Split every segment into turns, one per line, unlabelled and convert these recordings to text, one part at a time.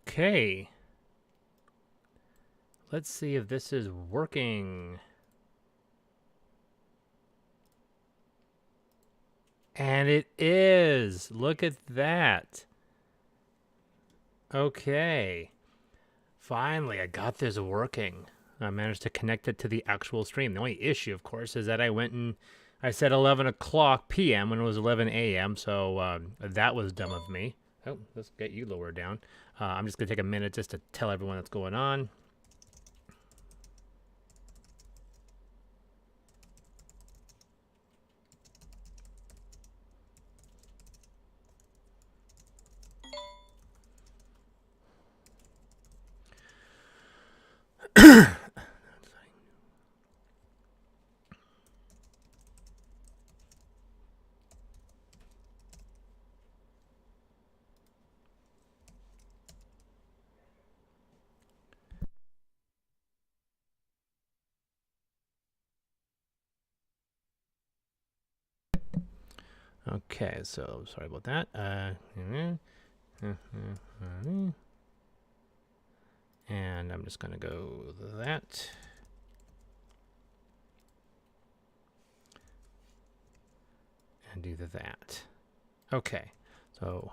Okay. Let's see if this is working. And it is. Look at that. Okay. Finally, I got this working. I managed to connect it to the actual stream. The only issue, of course, is that I went and I said 11 o'clock p.m. when it was 11 a.m., so that was dumb of me. Oh, let's get you lower down. I'm just going to take a minute just to tell everyone what's going on. Okay, so sorry about that. And I'm just going to go that. And do that. Okay, so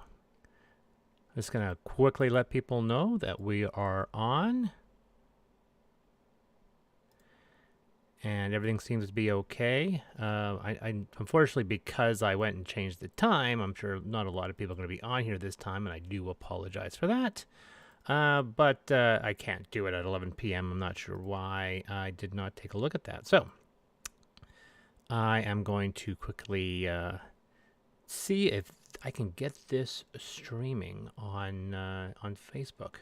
I'm just going to quickly let people know that we are on. And everything seems to be okay. I unfortunately, because I went and changed the time, I'm sure not a lot of people are going to be on here this time, and I do apologize for that. But I can't do it at 11 p.m. I'm not sure why. I did not take a look at that. So I am going to quickly see if I can get this streaming on Facebook.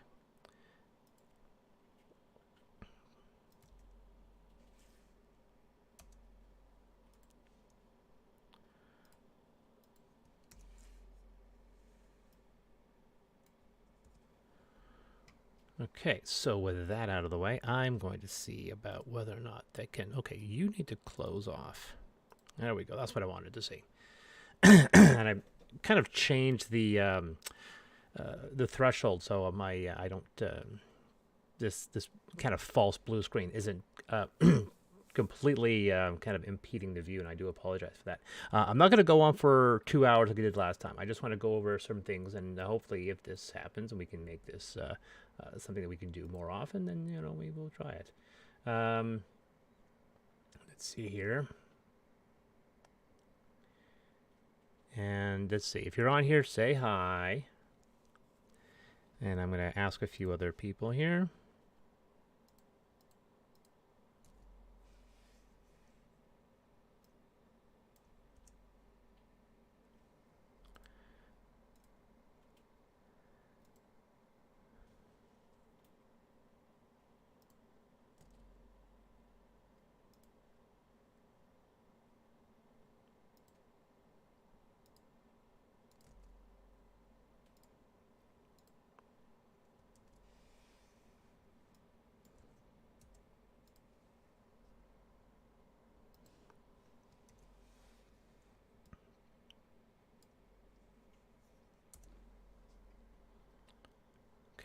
Okay, so with that out of the way, I'm going to see about whether or not they can... Okay, you need to close off. There we go. That's what I wanted to see. And I kind of changed the threshold, so my I don't this kind of false blue screen isn't completely kind of impeding the view, and I do apologize for that. I'm not going to go on for 2 hours like I did last time. I just want to go over certain things, and hopefully, if this happens, and we can make this something that we can do more often, then we will try it. Let's see here. And let's see. If you're on here, say hi. And I'm going to ask a few other people here.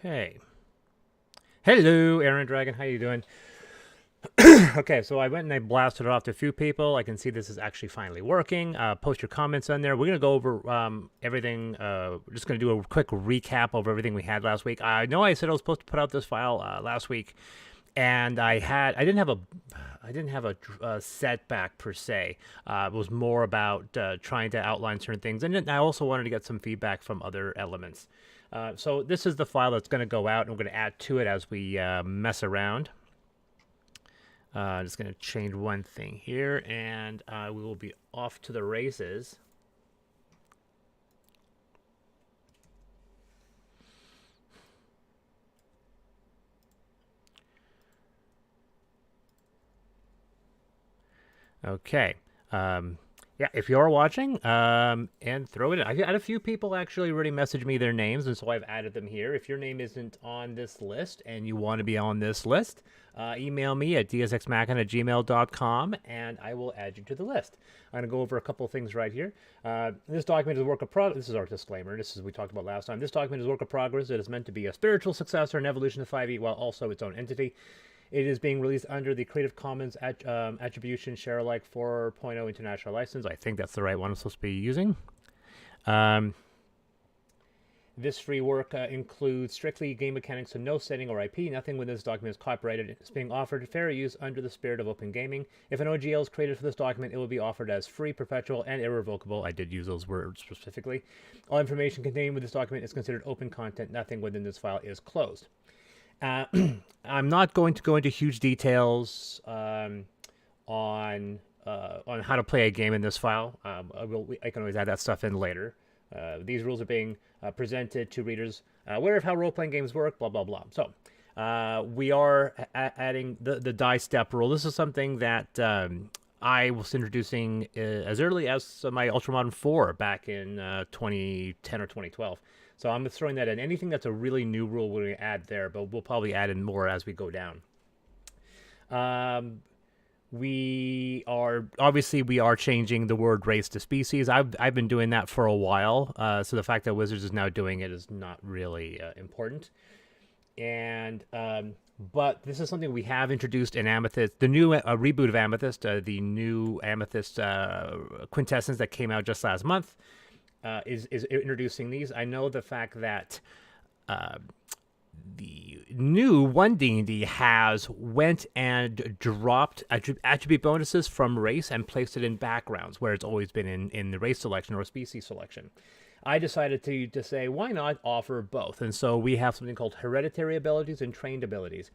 Okay. Hello, Aaron Dragon. How you doing? Okay, so I went and I blasted it off to a few people. I can see this is actually finally working. Post your comments on there. We're going to go over everything. We're just going to do a quick recap of everything we had last week. I know I said I was supposed to put out this file last week, and I didn't have a setback per se. It was more about trying to outline certain things, and then I also wanted to get some feedback from other elements. So this is the file that's going to go out, and we're going to add to it as we mess around. I'm just going to change one thing here, and we will be off to the races. Okay. Yeah, if you're watching, and throw it in. I had a few people actually already message me their names, and so I've added them here. If your name isn't on this list and you want to be on this list, email me at dsxmachin@gmail.com, and I will add you to the list. I'm going to go over a couple of things right here. This document is a work of progress. This is our disclaimer. This is what we talked about last time. This document is a work of progress. It is meant to be a spiritual successor and evolution of 5e while also its own entity. It is being released under the Creative Commons Attribution Share Alike 4.0 International License. I think that's the right one I'm supposed to be using. This free work includes strictly game mechanics, so no setting or IP. Nothing within this document is copyrighted. It's being offered fair use under the spirit of open gaming. If an OGL is created for this document, it will be offered as free, perpetual, and irrevocable. I did use those words specifically. All information contained with this document is considered open content. Nothing within this file is closed. I'm not going to go into huge details on how to play a game in this file. I can always add that stuff in later. These rules are being presented to readers aware of how role-playing games work, blah, blah, blah. So we are adding the die step rule. This is something that I was introducing as early as my Ultramodern 4 back in 2010 or 2012. So I'm throwing that in. Anything that's a really new rule, we're going to add there, but we'll probably add in more as we go down. We are changing the word race to species. I've been doing that for a while. So the fact that Wizards is now doing it is not really important. And but this is something we have introduced in Amethyst, the new reboot of Amethyst, the new Amethyst Quintessence that came out just last month. Is introducing these. I know the fact that the new 1D&D has went and dropped attribute bonuses from race and placed it in backgrounds, where it's always been in the race selection or species selection. I decided to say, why not offer both? And so we have something called hereditary abilities and trained abilities.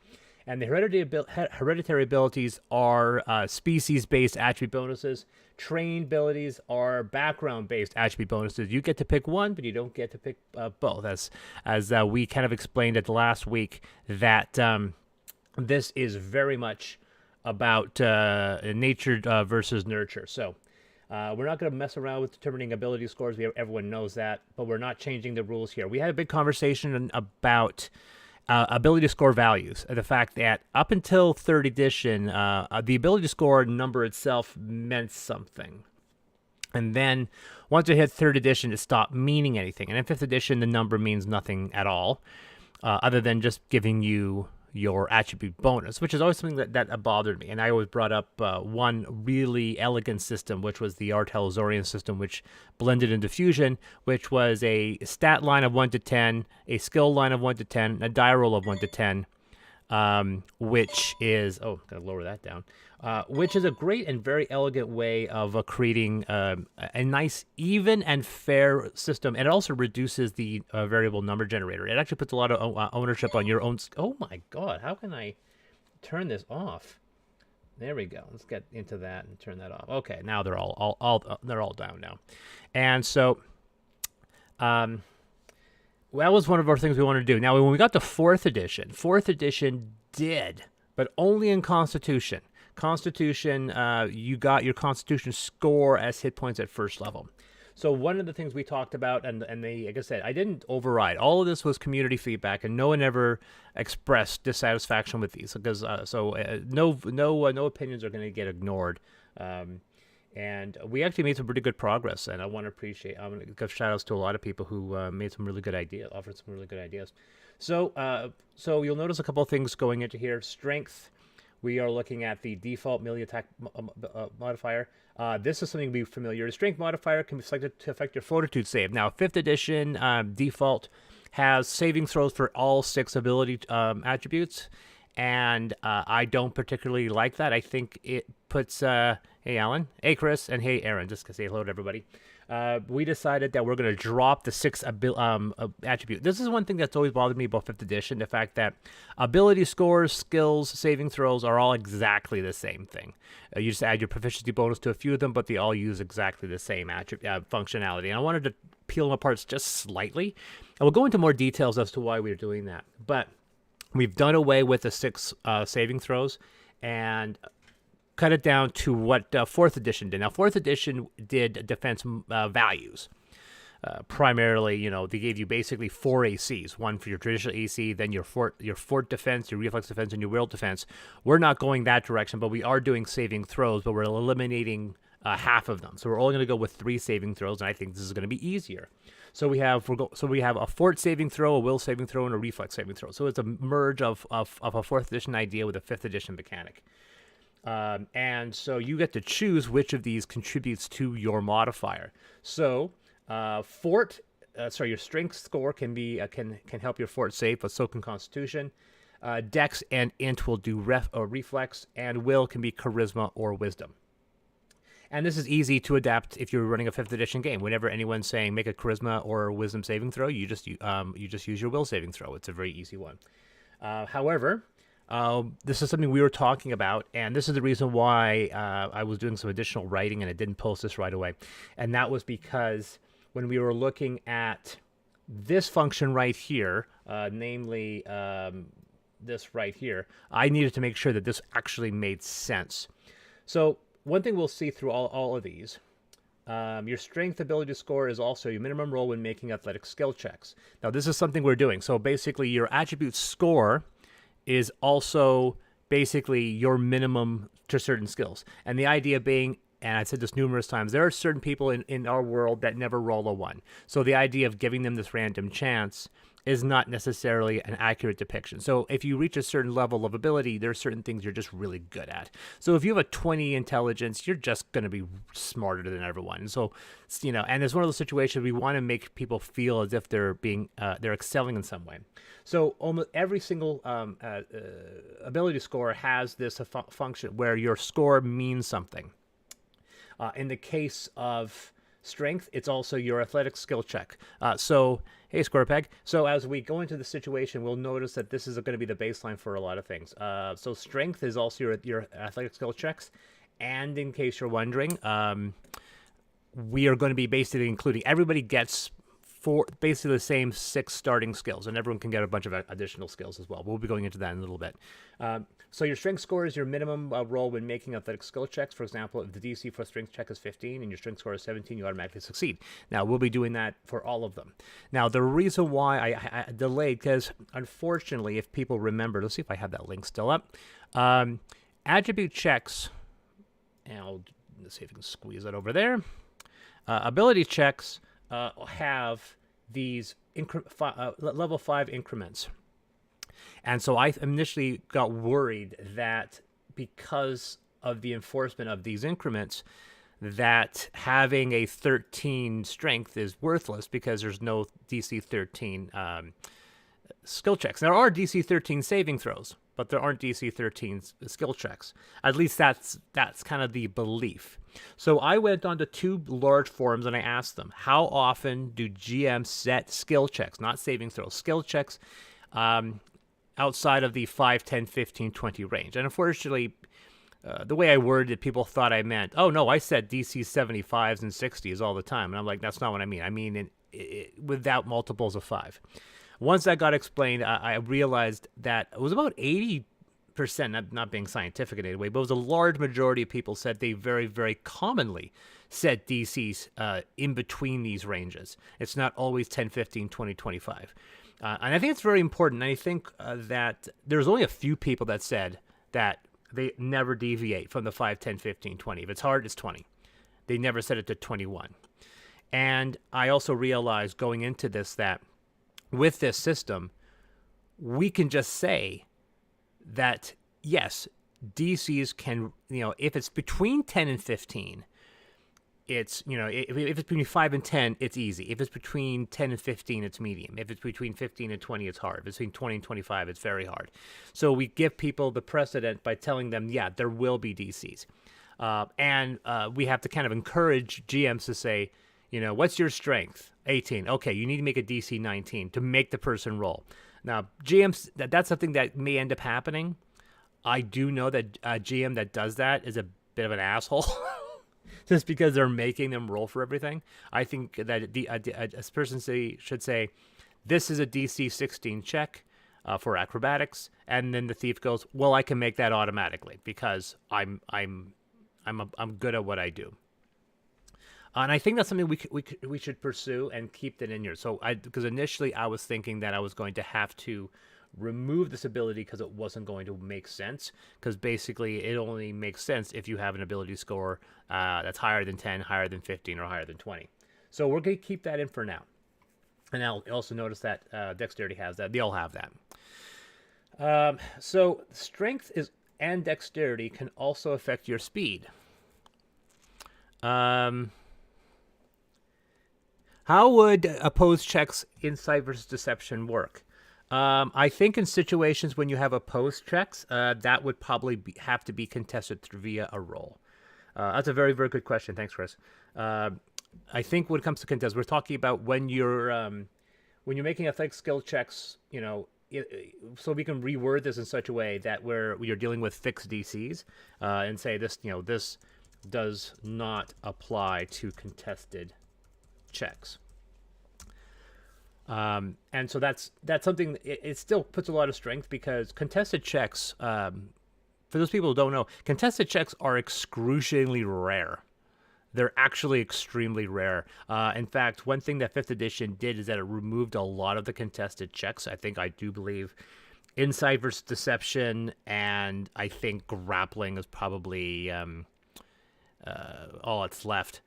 And the hereditary abilities are species-based attribute bonuses. Trained abilities are background-based attribute bonuses. You get to pick one, but you don't get to pick both. As we kind of explained it last week, that this is very much about nature versus nurture. So we're not going to mess around with determining ability scores. Everyone knows that, but we're not changing the rules here. We had a big conversation about ability score values. The fact that up until 3rd edition, the ability score number itself meant something. And then once it hit 3rd edition, it stopped meaning anything. And in 5th edition, the number means nothing at all, other than just giving you your attribute bonus, which is always something that bothered me. And I always brought up one really elegant system, which was the Artel-Azorian system, which blended into Fusion, which was a stat line of 1 to 10, a skill line of 1 to 10, a die roll of 1 to 10, which is, gotta lower that down, which is a great and very elegant way of creating a nice, even and fair system. And it also reduces the variable number generator. It actually puts a lot of ownership on your own. Oh my God, how can I turn this off? There we go. Let's get into that and turn that off. Okay, now they're they're all down now. And so, that was one of our things we wanted to do. Now, when we got to 4th edition did, but only in Constitution. Constitution, you got your Constitution score as hit points at 1st level. So one of the things we talked about, and they, like I said, I didn't override. All of this was community feedback, and no one ever expressed dissatisfaction with these, because no opinions are going to get ignored. And we actually made some pretty good progress, and I want to give shout outs to a lot of people who made some really good ideas, offered some really good ideas. So you'll notice a couple of things going into here. Strength, we are looking at the default melee attack modifier. This is something to be familiar. The strength modifier can be selected to affect your fortitude save. Now, 5th edition default has saving throws for all 6 ability attributes, and I don't particularly like that. I think it puts, hey Alan, hey Chris, and hey Aaron, just to say hello to everybody. We decided that we're going to drop the 6 attribute. This is one thing that's always bothered me about 5th edition, the fact that ability scores, skills, saving throws are all exactly the same thing. You just add your proficiency bonus to a few of them, but they all use exactly the same functionality. And I wanted to peel them apart just slightly. And we'll go into more details as to why we're doing that. But we've done away with the 6 saving throws, and cut it down to what 4th edition did. Now, 4th edition did defense values. Primarily, they gave you basically 4 ACs. One for your traditional AC, then your fort defense, your reflex defense, and your will defense. We're not going that direction, but we are doing saving throws, but we're eliminating half of them. So we're only going to go with 3 saving throws, and I think this is going to be easier. So we have a fort saving throw, a will saving throw, and a reflex saving throw. So it's a merge of a 4th edition idea with a 5th edition mechanic. And so you get to choose which of these contributes to your modifier. So your strength score can help your fort save, but so can Constitution. Dex and Int will do reflex, and will can be charisma or wisdom. And this is easy to adapt if you're running a 5th edition game. Whenever anyone's saying make a charisma or wisdom saving throw, you just use your will saving throw. It's a very easy one. However, this is something we were talking about, and this is the reason why I was doing some additional writing and I didn't post this right away. And that was because when we were looking at this function right here, namely this right here, I needed to make sure that this actually made sense. So one thing we'll see through all of these, your strength ability score is also your minimum roll when making athletic skill checks. Now, this is something we're doing. So basically, your attribute score is also basically your minimum to certain skills. And the idea being, and I've said this numerous times, there are certain people in our world that never roll a 1. So the idea of giving them this random chance is not necessarily an accurate depiction. So if you reach a certain level of ability, there are certain things you're just really good at. So if you have a 20 intelligence, you're just going to be smarter than everyone. And so, and it's one of those situations we want to make people feel as if they're excelling in some way. So almost every single ability score has this function where your score means something. In the case of strength, it's also your athletic skill check. Hey, Square Peg. So as we go into the situation, we'll notice that this is going to be the baseline for a lot of things. So strength is also your athletic skill checks. And in case you're wondering, we are going to be basically including, everybody gets basically the same 6 starting skills, and everyone can get a bunch of additional skills as well. We'll be going into that in a little bit. So your strength score is your minimum roll when making athletic skill checks. For example, if the DC for a strength check is 15 and your strength score is 17, you automatically succeed. Now, we'll be doing that for all of them. Now, the reason why I delayed, because unfortunately, if people remember, let's see if I have that link still up. Attribute checks, and let's see if I can squeeze that over there. Ability checks have these level 5 increments. And so I initially got worried that because of the enforcement of these increments, that having a 13 strength is worthless because there's no DC 13 skill checks. There are DC 13 saving throws, but there aren't DC 13 skill checks. At least that's kind of the belief. So I went on to 2 large forums and I asked them, how often do GMs set skill checks, not saving throws, skill checks outside of the 5, 10, 15, 20 range? And unfortunately, the way I worded it, people thought I meant, oh no, I set DC 75s and 60s all the time. And I'm like, that's not what I mean. I mean without multiples of 5. Once that got explained, I realized that it was about 80%, not being scientific in any way, but it was a large majority of people said they very, very commonly set DCs in between these ranges. It's not always 10, 15, 20, 25. And I think it's very important. I think that there's only a few people that said that they never deviate from the 5, 10, 15, 20. If it's hard, it's 20. They never set it to 21. And I also realized going into this that with this system, we can just say that, yes, DCs can, if it's between 10 and 15, it's, if it's between 5 and 10, it's easy. If it's between 10 and 15, it's medium. If it's between 15 and 20, it's hard. If it's between 20 and 25, it's very hard. So we give people the precedent by telling them, yeah, there will be DCs. And we have to kind of encourage GMs to say, what's your strength? 18. Okay, you need to make a DC 19 to make the person roll. Now, GMs, that's something that may end up happening. I do know that a GM that does that is a bit of an asshole. Just because they're making them roll for everything. I think that a person should say, this is a DC 16 check. for acrobatics, and then the thief goes, "Well, I can make that automatically because I'm good at what I do." And I think that's something we should pursue and keep that in here. So because initially I was thinking that I was going to have to remove this ability because it wasn't going to make sense. Because basically it only makes sense if you have an ability score that's higher than 10, higher than 15, or higher than 20. So we're going to keep that in for now. And I'll also notice that dexterity has that. They all have that. So strength and dexterity can also affect your speed. How would opposed checks, insight versus deception work? I think in situations when you have opposed checks, that would probably have to be contested via a roll. That's a very, very good question. Thanks, Chris. I think when it comes to contest, we're talking about when you're making athletic skill checks. So we can reword this in such a way that where you're dealing with fixed DCs and say this, this does not apply to contested checks. And so that's something. It still puts a lot of strength because contested checks. For those people who don't know, contested checks are excruciatingly rare. They're actually extremely rare. In fact, one thing that 5th edition did is that it removed a lot of the contested checks. I do believe insight versus deception, and I think grappling is probably all that's left.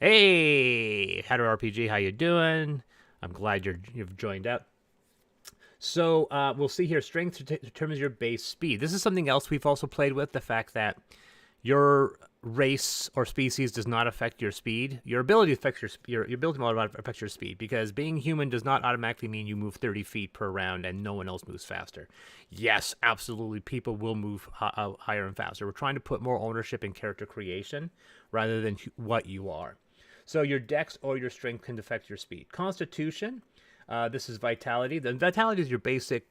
Hey, Hatter RPG, how you doing? I'm glad you've joined up. So we'll see here. Strength determines your base speed. This is something else we've also played with, the fact that your race or species does not affect your speed. Your ability affects your ability mode affects your speed, because being human does not automatically mean you move 30 feet per round and no one else moves faster. Yes, absolutely, people will move higher and faster. We're trying to put more ownership in character creation rather than what you are. So your dex or your strength can affect your speed. Constitution, this is vitality. The vitality is your basic,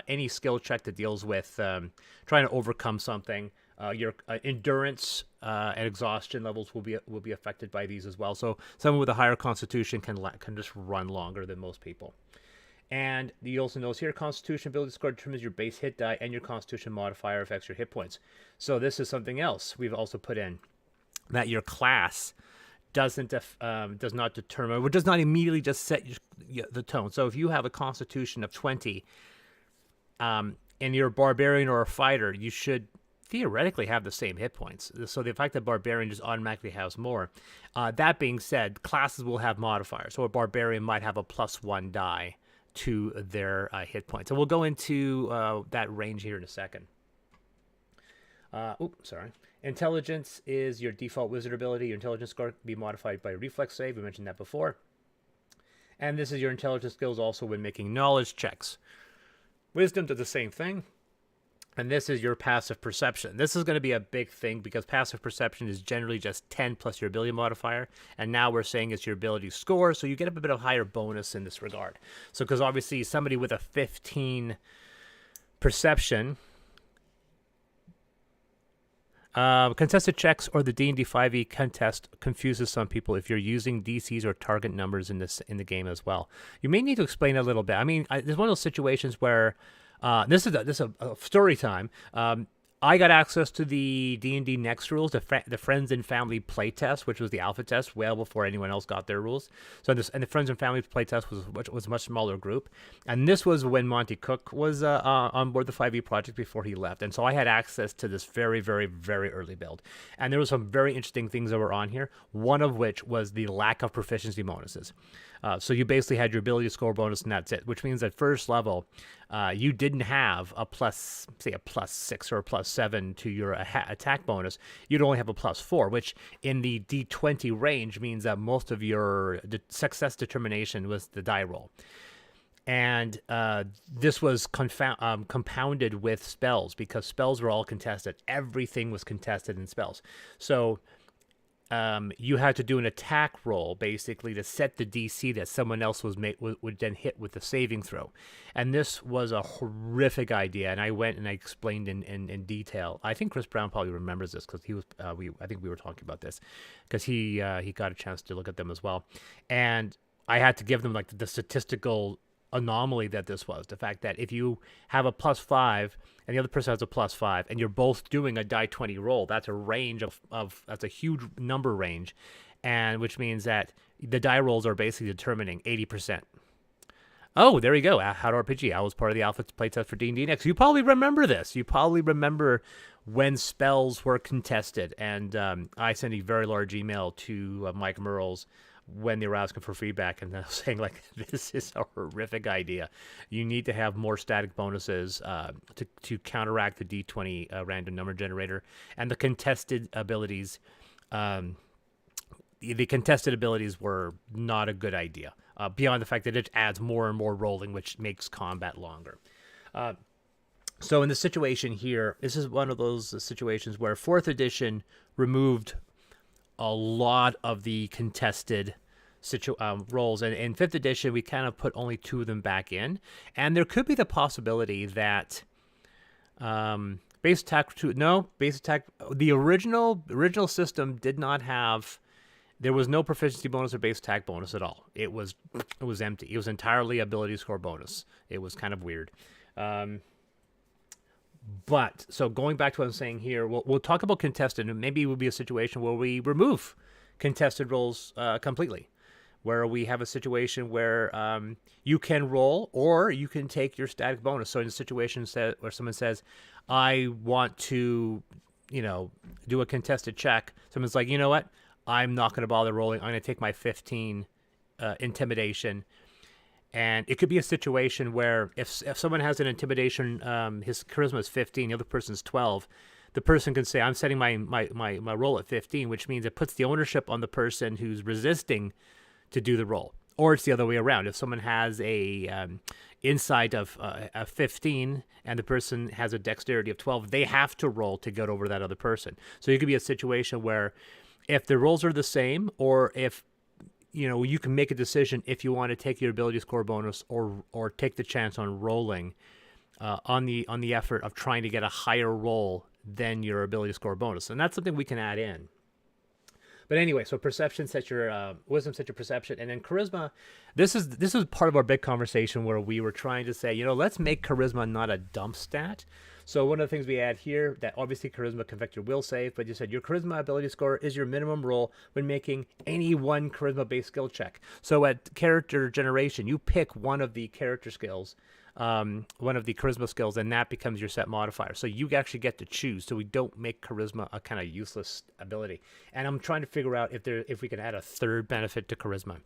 any skill check that deals with trying to overcome something. Your endurance and exhaustion levels will be affected by these as well. So someone with a higher constitution can just run longer than most people. And you also notice here, constitution ability score determines your base hit die, and your constitution modifier affects your hit points. So this is something else we've also put in, that your class does not determine, or does not immediately just set the tone. So if you have a constitution of 20, and you're a barbarian or a fighter, you should theoretically have the same hit points. So the fact that barbarian just automatically has more. That being said, classes will have modifiers. So a barbarian might have a +1 die to their hit points. So we'll go into that range here in a second. Sorry. Intelligence is your default wizard ability. Your intelligence score can be modified by reflex save. We mentioned that before. And this is your intelligence skills also when making knowledge checks. Wisdom does the same thing. And this is your passive perception. This is going to be a big thing because passive perception is generally just 10 plus your ability modifier. And now we're saying it's your ability score. So you get a bit of higher bonus in this regard. So because obviously somebody with a 15 perception, contested checks or the D&D 5e contest confuses some people if you're using DCs or target numbers in the game as well. You may need to explain a little bit. I mean, there's one of those situations where this is a story time. I got access to the D&D Next rules, the Friends and Family playtest, which was the alpha test, well before anyone else got their rules. So the Friends and Family playtest was a much smaller group, and this was when Monty Cook was on board the 5e project before he left, and so I had access to this very, very, very early build, and there were some very interesting things that were on here. One of which was the lack of proficiency bonuses. So you basically had your ability score bonus, and that's it, which means at first level, you didn't have a +6 or a +7 to your attack bonus. You'd only have a +4, which in the D20 range means that most of your success determination was the die roll. And this was compounded with spells, because spells were all contested. Everything was contested in spells. So you had to do an attack roll basically to set the DC that someone else would then hit with the saving throw, and this was a horrific idea. And I went and I explained in detail. I think Chris Brown probably remembers this because he was. I think we were talking about this because he got a chance to look at them as well, and I had to give them like the statistical anomaly that this was. The fact that if you have a +5 and the other person has a +5 and you're both doing a die 20 roll, that's a range of that's a huge number range, and which means that the die rolls are basically determining 80%. Oh, there you go. How to RPG. I was part of the alpha playtest for D&D Next. You probably remember this. You probably remember when spells were contested, and I sent a very large email to Mike Merles when they were asking for feedback, and saying, like, this is a horrific idea. You need to have more static bonuses to counteract the D20 random number generator, and the contested abilities. The contested abilities were not a good idea, beyond the fact that it adds more and more rolling, which makes combat longer. So in the situation here, this is one of those situations where 4th edition removed a lot of the contested roles, and in 5th edition we kind of put only 2 of them back in, and there could be the possibility that base attack the original system did not have. There was no proficiency bonus or base attack bonus at all. It was empty. It was entirely ability score bonus. It was kind of weird. But so going back to what I'm saying here, we'll talk about contested, and maybe it will be a situation where we remove contested rolls completely, where we have a situation where you can roll or you can take your static bonus. So in a situation where someone says, I want to, do a contested check, someone's like, you know what? I'm not going to bother rolling. I'm going to take my 15 intimidation. And it could be a situation where if someone has an intimidation, his charisma is 15, the other person's 12, the person can say, I'm setting my roll at 15, which means it puts the ownership on the person who's resisting to do the roll. Or it's the other way around. If someone has a insight of 15 and the person has a dexterity of 12, they have to roll to get over that other person. So it could be a situation where if the rolls are the same, or if you can make a decision if you want to take your ability score bonus or take the chance on rolling on the effort of trying to get a higher roll than your ability score bonus, and that's something we can add in. But anyway, so perception sets your wisdom sets your perception, and then charisma. This is part of our big conversation where we were trying to say, let's make charisma not a dump stat. So one of the things we add here, that obviously charisma can affect your will save, but you said your charisma ability score is your minimum roll when making any one charisma-based skill check. So at character generation, you pick one of the character skills, one of the charisma skills, and that becomes your set modifier. So you actually get to choose. So we don't make charisma a kind of useless ability. And I'm trying to figure out if we can add a third benefit to charisma.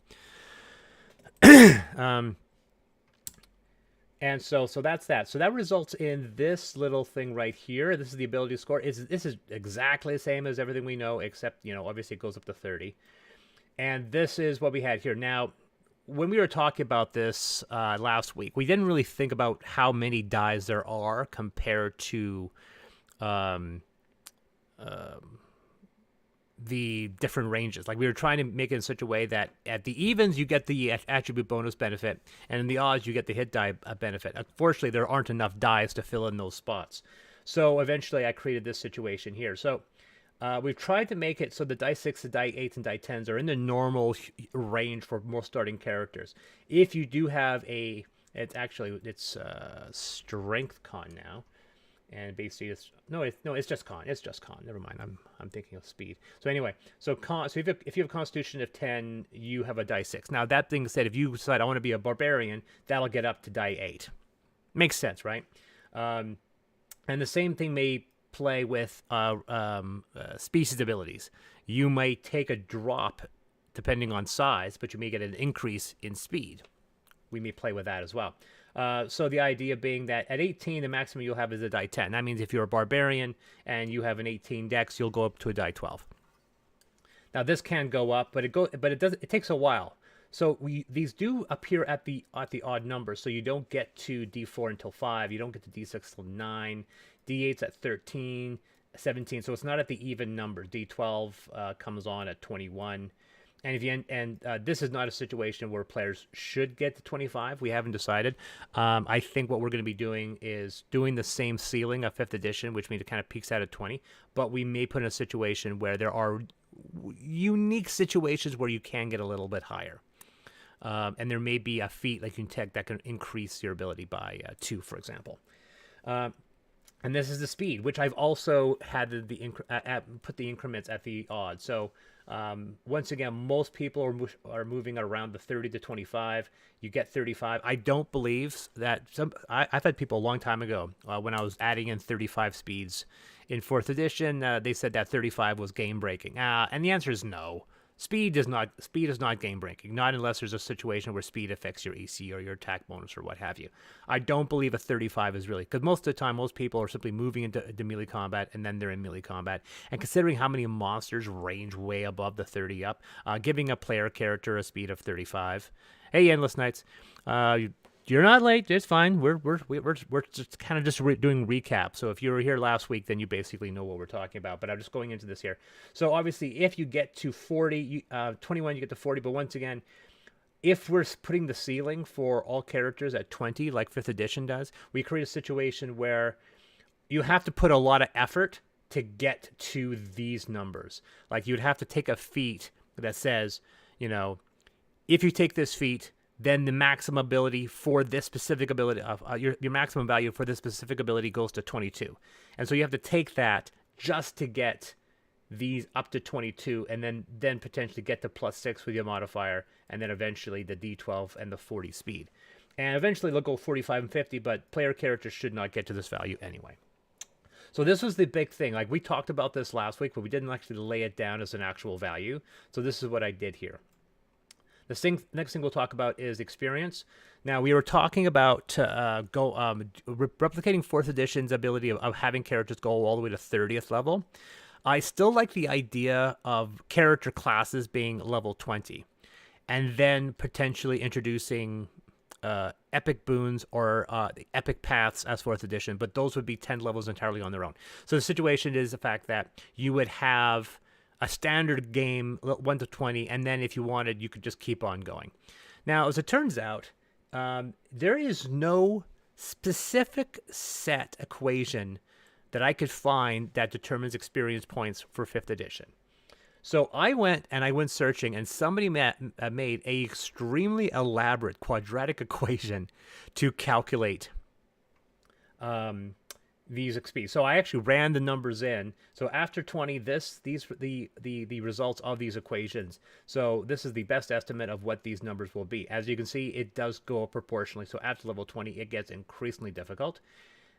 And so that's that. So that results in this little thing right here. This is the ability score. This is exactly the same as everything we know, except, obviously it goes up to 30. And this is what we had here. Now, when we were talking about this last week, we didn't really think about how many dies there are compared to the different ranges. Like, we were trying to make it in such a way that at the evens you get the attribute bonus benefit, and in the odds you get the hit die benefit. Unfortunately, there aren't enough dies to fill in those spots. So eventually I created this situation here. So we've tried to make it so the die 6, the die 8s, and die 10s are in the normal range for most starting characters. If you do have it's strength con now. And basically, it's just con. It's just con. Never mind. I'm thinking of speed. So anyway, so if you have a Constitution of 10, you have a die 6. Now that being said, if you decide I want to be a barbarian, that'll get up to die 8. Makes sense, right? And the same thing may play with species abilities. You may take a drop depending on size, but you may get an increase in speed. We may play with that as well. So the idea being that at 18, the maximum you'll have is a die 10. That means if you're a barbarian and you have an 18 dex, you'll go up to a die 12. Now this can go up, but it takes a while. So these do appear at the odd numbers. So you don't get to D4 until 5. You don't get to D6 until 9. D8's at 13, 17. So it's not at the even number. D12 comes on at 21. And this is not a situation where players should get to 25. We haven't decided. I think what we're going to be doing is doing the same ceiling of 5th edition, which means it kind of peaks out at 20. But we may put in a situation where there are unique situations where you can get a little bit higher. and there may be a feat like you can take that can increase your ability by 2, for example. And this is the speed, which I've also had put the increments at the odd. So once again, most people are moving around the 30 to 25. You get 35. I don't believe that I've had people a long time ago when I was adding in 35 speeds in 4th edition. They said that 35 was game breaking, and the answer is no. Speed is not game breaking, not unless there's a situation where speed affects your AC or your attack bonus or what have you. I don't believe a 35 is really, because most of the time most people are simply moving into melee combat and then they're in melee combat. And considering how many monsters range way above the 30 up, giving a player character a speed of 35. Hey, Endless Knights, you're not late. It's fine. We're just kind of doing recap. So if you were here last week, then you basically know what we're talking about. But I'm just going into this here. So obviously, if you get to 40, 21, you get to 40. But once again, if we're putting the ceiling for all characters at 20, like 5th edition does, we create a situation where you have to put a lot of effort to get to these numbers. Like you'd have to take a feat that says, if you take this feat, then the maximum ability for this specific ability, your maximum value for this specific ability goes to 22. And so you have to take that just to get these up to 22, and then potentially get to +6 with your modifier, and then eventually the D12 and the 40 speed. And eventually they'll go 45 and 50, but player characters should not get to this value anyway. So this was the big thing. Like we talked about this last week, but we didn't actually lay it down as an actual value. So this is what I did here. The next thing we'll talk about is experience. Now, we were talking about replicating 4th edition's ability of having characters go all the way to 30th level. I still like the idea of character classes being level 20, and then potentially introducing epic boons or the epic paths as 4th edition, but those would be 10 levels entirely on their own. So the situation is the fact that you would have a standard game 1 to 20, and then if you wanted, you could just keep on going. Now, as it turns out, there is no specific set equation that I could find that determines experience points for 5th edition. So I went searching, and somebody made a extremely elaborate quadratic equation to calculate these XP. So I actually ran the numbers in. So after 20, the results of these equations. So this is the best estimate of what these numbers will be. As you can see, it does go up proportionally. So after level 20, it gets increasingly difficult.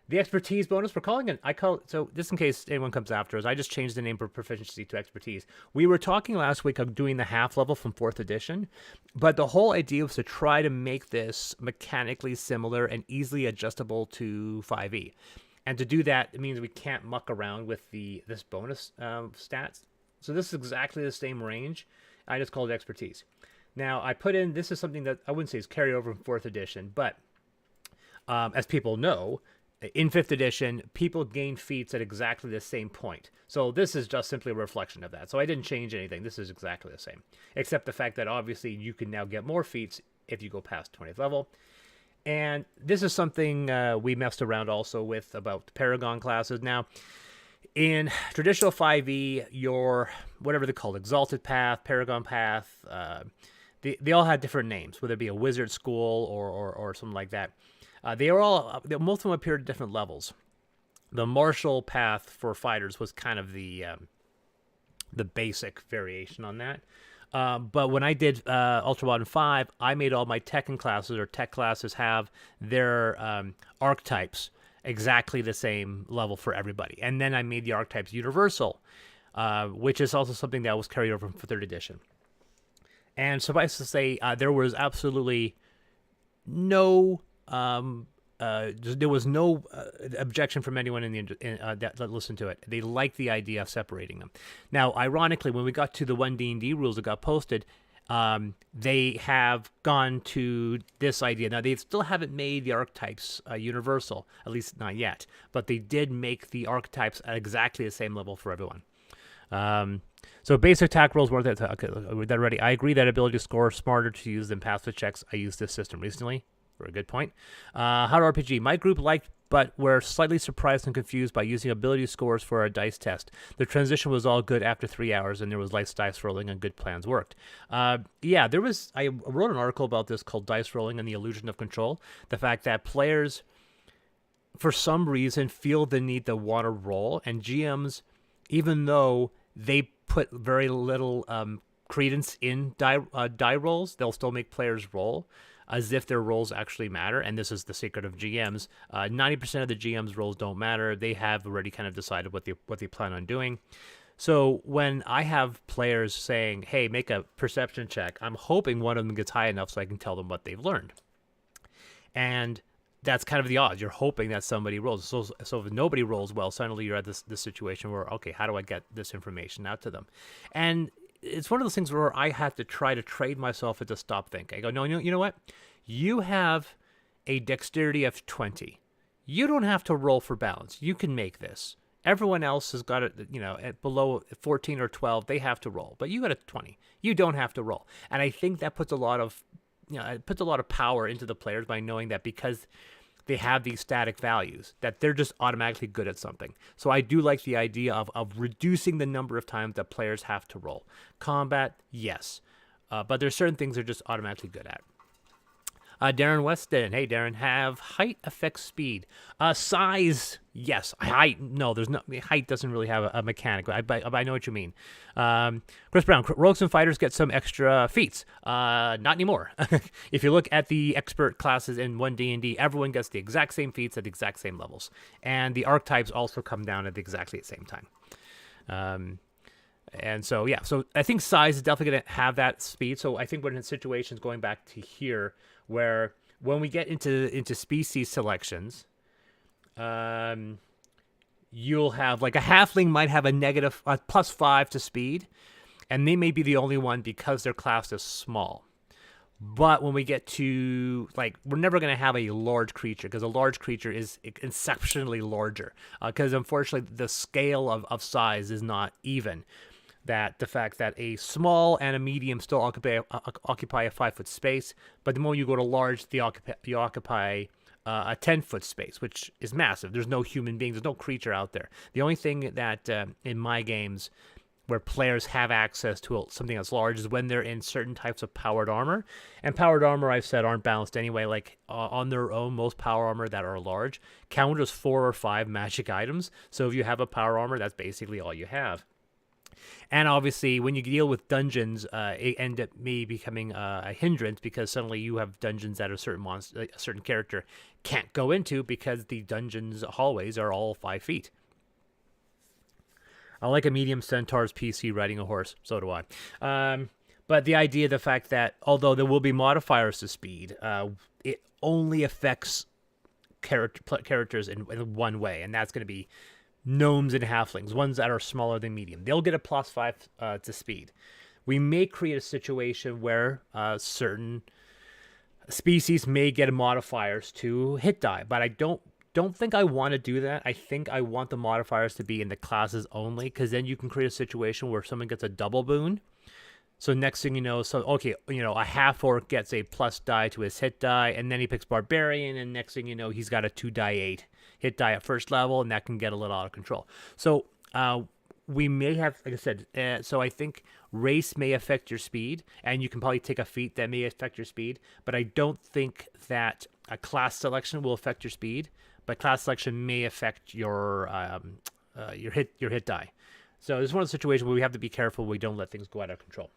The expertise bonus, we're calling it, so just in case anyone comes after us, I just changed the name for proficiency to expertise. We were talking last week of doing the half level from 4th edition, but the whole idea was to try to make this mechanically similar and easily adjustable to 5e. And to do that, it means we can't muck around with this bonus stats. So this is exactly the same range. I just called it expertise. Now, I put in, this is something that I wouldn't say is carryover from 4th edition, but as people know, in 5th edition, people gain feats at exactly the same point. So this is just simply a reflection of that. So I didn't change anything. This is exactly the same, except the fact that obviously you can now get more feats if you go past 20th level. And this is something we messed around also with about the Paragon classes. Now, in traditional 5e, your, whatever they're called, Exalted Path, Paragon Path, they all had different names, whether it be a wizard school or something like that. They are all, most of them appeared at different levels. The martial path for fighters was kind of the basic variation on that. But when I did Ultra Modern 5, I made all my Tekken classes or tech classes have their archetypes exactly the same level for everybody. And then I made the archetypes universal, which is also something that was carried over from 3rd edition. And suffice to say, there was absolutely no... there was no objection from anyone that listened to it. They liked the idea of separating them. Now, ironically, when we got to the 1D&D rules that got posted, they have gone to this idea. Now, they still haven't made the archetypes universal, at least not yet, but they did make the archetypes at exactly the same level for everyone. So basic attack rolls weren't that. Okay, we're that ready. I agree that ability to score smarter to use than passive checks. I used this system recently. Very good point. How to RPG. My group liked, but were slightly surprised and confused by using ability scores for our dice test. The transition was all good after 3 hours, and there was less dice rolling, and good plans worked. Yeah, there was. I wrote an article about this called "Dice Rolling and the Illusion of Control." The fact that players, for some reason, feel the need to want to roll, and GMs, even though they put very little credence in die rolls, they'll still make players roll as if their roles actually matter. And this is the secret of GMs. 90% of the GM's roles don't matter. They have already kind of decided what they plan on doing. So when I have players saying, hey, make a perception check, I'm hoping one of them gets high enough so I can tell them what they've learned. And that's kind of the odds. You're hoping that somebody rolls. So if nobody rolls well, suddenly you're at this situation where, okay, how do I get this information out to them? And it's one of those things where I have to try to trade myself into stop think. I go, no, you know what? You have a dexterity of 20. You don't have to roll for balance. You can make this. Everyone else has got it, at below 14 or 12, they have to roll. But you got a 20. You don't have to roll. And I think that puts a lot of, it puts a lot of power into the players by knowing that because they have these static values, that they're just automatically good at something. So I do like the idea of reducing the number of times that players have to roll. Combat, yes. But there's certain things they're just automatically good at. Darren Weston. Hey, Darren. Have height affect speed? Size, yes. Height, no. There's no. Height doesn't really have a mechanic. But I know what you mean. Chris Brown. Rogues and fighters get some extra feats. Not anymore. If you look at the expert classes in 1D&D, everyone gets the exact same feats at the exact same levels, and the archetypes also come down at exactly the same time. And so, yeah, so I think size is definitely going to have that speed. So I think we're in situations going back to here where when we get into species selections, you'll have like a halfling might have a +5 to speed, and they may be the only one because their class is small. But when we get to, like, we're never going to have a large creature because a large creature is exceptionally larger because unfortunately the scale of size is not even. That the fact that a small and a medium still occupy a 5-foot space, but the moment you go to large, you occupy a 10-foot space, which is massive. There's no human being, there's no creature out there. The only thing that in my games where players have access to something that's large is when they're in certain types of powered armor. And powered armor, I've said, aren't balanced anyway. Like on their own, most power armor that are large count as 4 or 5 magic items. So if you have a power armor, that's basically all you have. And obviously, when you deal with dungeons, it ends up becoming a hindrance because suddenly you have dungeons that a certain character can't go into because the dungeon's hallways are all 5 feet. I like a medium centaur's PC riding a horse. So do I. But the idea, the fact that although there will be modifiers to speed, it only affects characters in one way, and that's going to be gnomes and halflings, ones that are smaller than medium. They'll get a +5 to speed. We may create a situation where certain species may get modifiers to hit die, but I don't think I want to do that. I think I want the modifiers to be in the classes only, because then you can create a situation where someone gets a double boon. So next thing you know, a half-orc gets a plus die to his hit die, and then he picks Barbarian, and next thing you know, he's got a 2d8 hit die at first level, and that can get a little out of control. So we may have, like I said, so I think race may affect your speed, and you can probably take a feat that may affect your speed, but I don't think that a class selection will affect your speed, but class selection may affect your hit die. So this is one of the situations where we have to be careful we don't let things go out of control.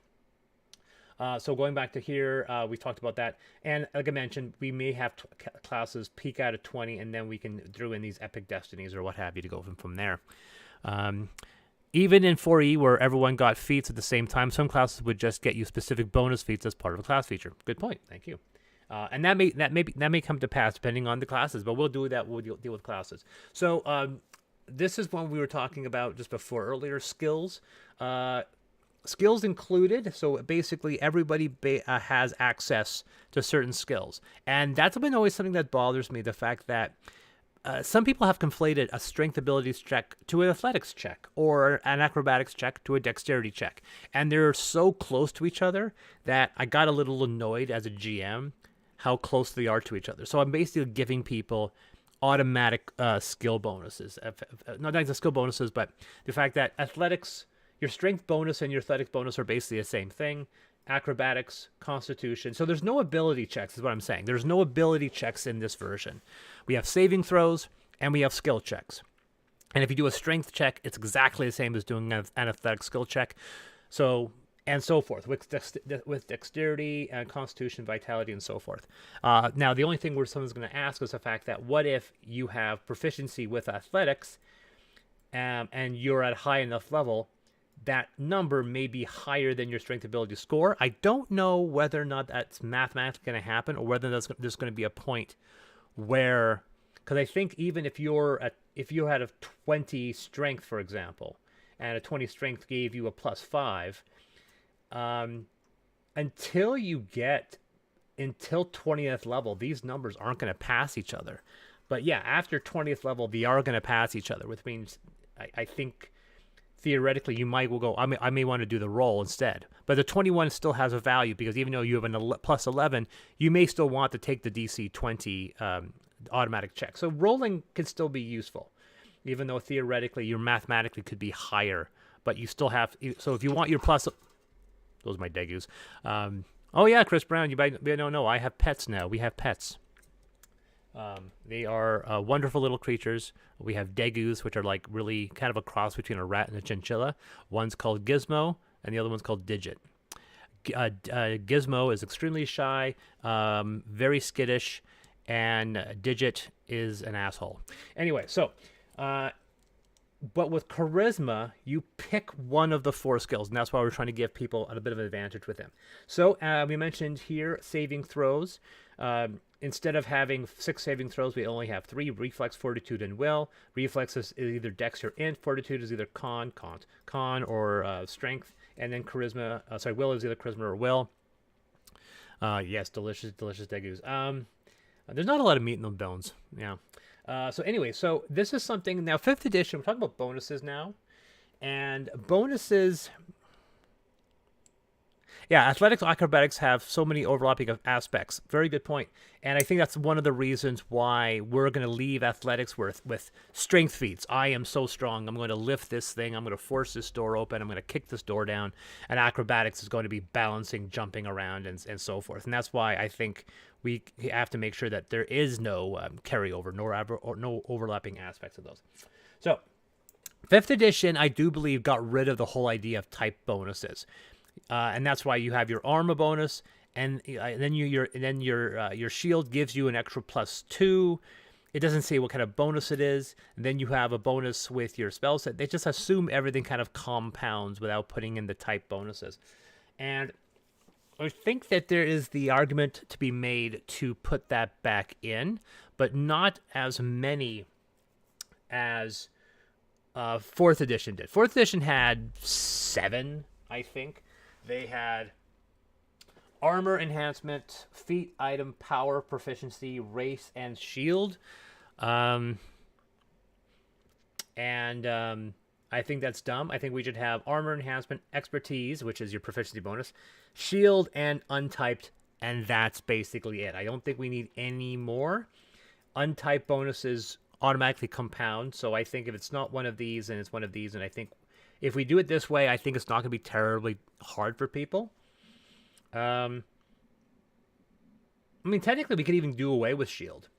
So going back to here, we talked about that. And like I mentioned, we may have classes peak out at 20, and then we can throw in these epic destinies or what have you to go from there. Even in 4E, where everyone got feats at the same time, some classes would just get you specific bonus feats as part of a class feature. Good point. Thank you. And that may come to pass depending on the classes, but we'll do that. We'll deal with classes. So this is one we were talking about just before earlier. Skills. Skills included, so basically everybody has access to certain skills. And that's been always something that bothers me, the fact that some people have conflated a strength abilities check to an athletics check, or an acrobatics check to a dexterity check. And they're so close to each other that I got a little annoyed as a GM how close they are to each other. So I'm basically giving people automatic skill bonuses. Not the skill bonuses, but the fact that athletics, your strength bonus and your athletics bonus are basically the same thing. Acrobatics, constitution. So there's no ability checks, is what I'm saying. There's no ability checks in this version. We have saving throws and we have skill checks. And if you do a strength check, it's exactly the same as doing an athletic skill check. So, and so forth, with dexterity and constitution, vitality, and so forth. Now, the only thing where someone's going to ask is the fact that what if you have proficiency with athletics and you're at a high enough level, that number may be higher than your strength ability score. I don't know whether or not that's mathematically going to happen, or whether there's going to be a point where, because I think even if you had a 20 strength, for example, and a 20 strength gave you a +5, until 20th level, these numbers aren't going to pass each other. But yeah, after 20th level, they are going to pass each other, which means I think theoretically you might go, I may want to do the roll instead. But the 21 still has a value, because even though you have a +11, you may still want to take the DC 20 automatic check. So rolling can still be useful, even though theoretically your mathematically could be higher, but you still have. So if you want your plus, those are my degus. Oh yeah, Chris Brown, you might no, I have pets now. We have pets. They are wonderful little creatures. We have degus, which are like really kind of a cross between a rat and a chinchilla. One's called Gizmo, and the other one's called Digit. Gizmo is extremely shy, very skittish, and Digit is an asshole. Anyway, so, but with charisma, you pick one of the 4 skills, and that's why we're trying to give people a bit of an advantage with them. So we mentioned here saving throws. Instead of having 6 saving throws, we only have 3: reflex, fortitude, and will. Reflex is either dex or int. Fortitude is either con or strength. And then charisma, will is either charisma or will. Yes, delicious degus. There's not a lot of meat in the bones. Yeah. So anyway, so this is something, now 5th edition, we're talking about bonuses now. And bonuses, yeah, athletics, acrobatics have so many overlapping aspects. Very good point. And I think that's one of the reasons why we're going to leave athletics with strength feats. I am so strong. I'm going to lift this thing. I'm going to force this door open. I'm going to kick this door down. And acrobatics is going to be balancing, jumping around, and so forth. And that's why I think we have to make sure that there is no carryover, no overlapping aspects of those. So 5th edition, I do believe, got rid of the whole idea of type bonuses. And that's why you have your armor bonus, and then your shield gives you an extra +2. It doesn't say what kind of bonus it is. And then you have a bonus with your spell set. They just assume everything kind of compounds without putting in the type bonuses. And I think that there is the argument to be made to put that back in, but not as many as 4th edition did. 4th edition had 7, I think. They had armor enhancement, feat, item, power, proficiency, race, and shield. I think that's dumb. I think we should have armor enhancement, expertise, which is your proficiency bonus, shield, and untyped, and that's basically it. I don't think we need any more. Untyped bonuses automatically compound, so I think if it's not one of these, and it's one of these, and I think if we do it this way, I think it's not going to be terribly hard for people. I mean, technically, we could even do away with shield.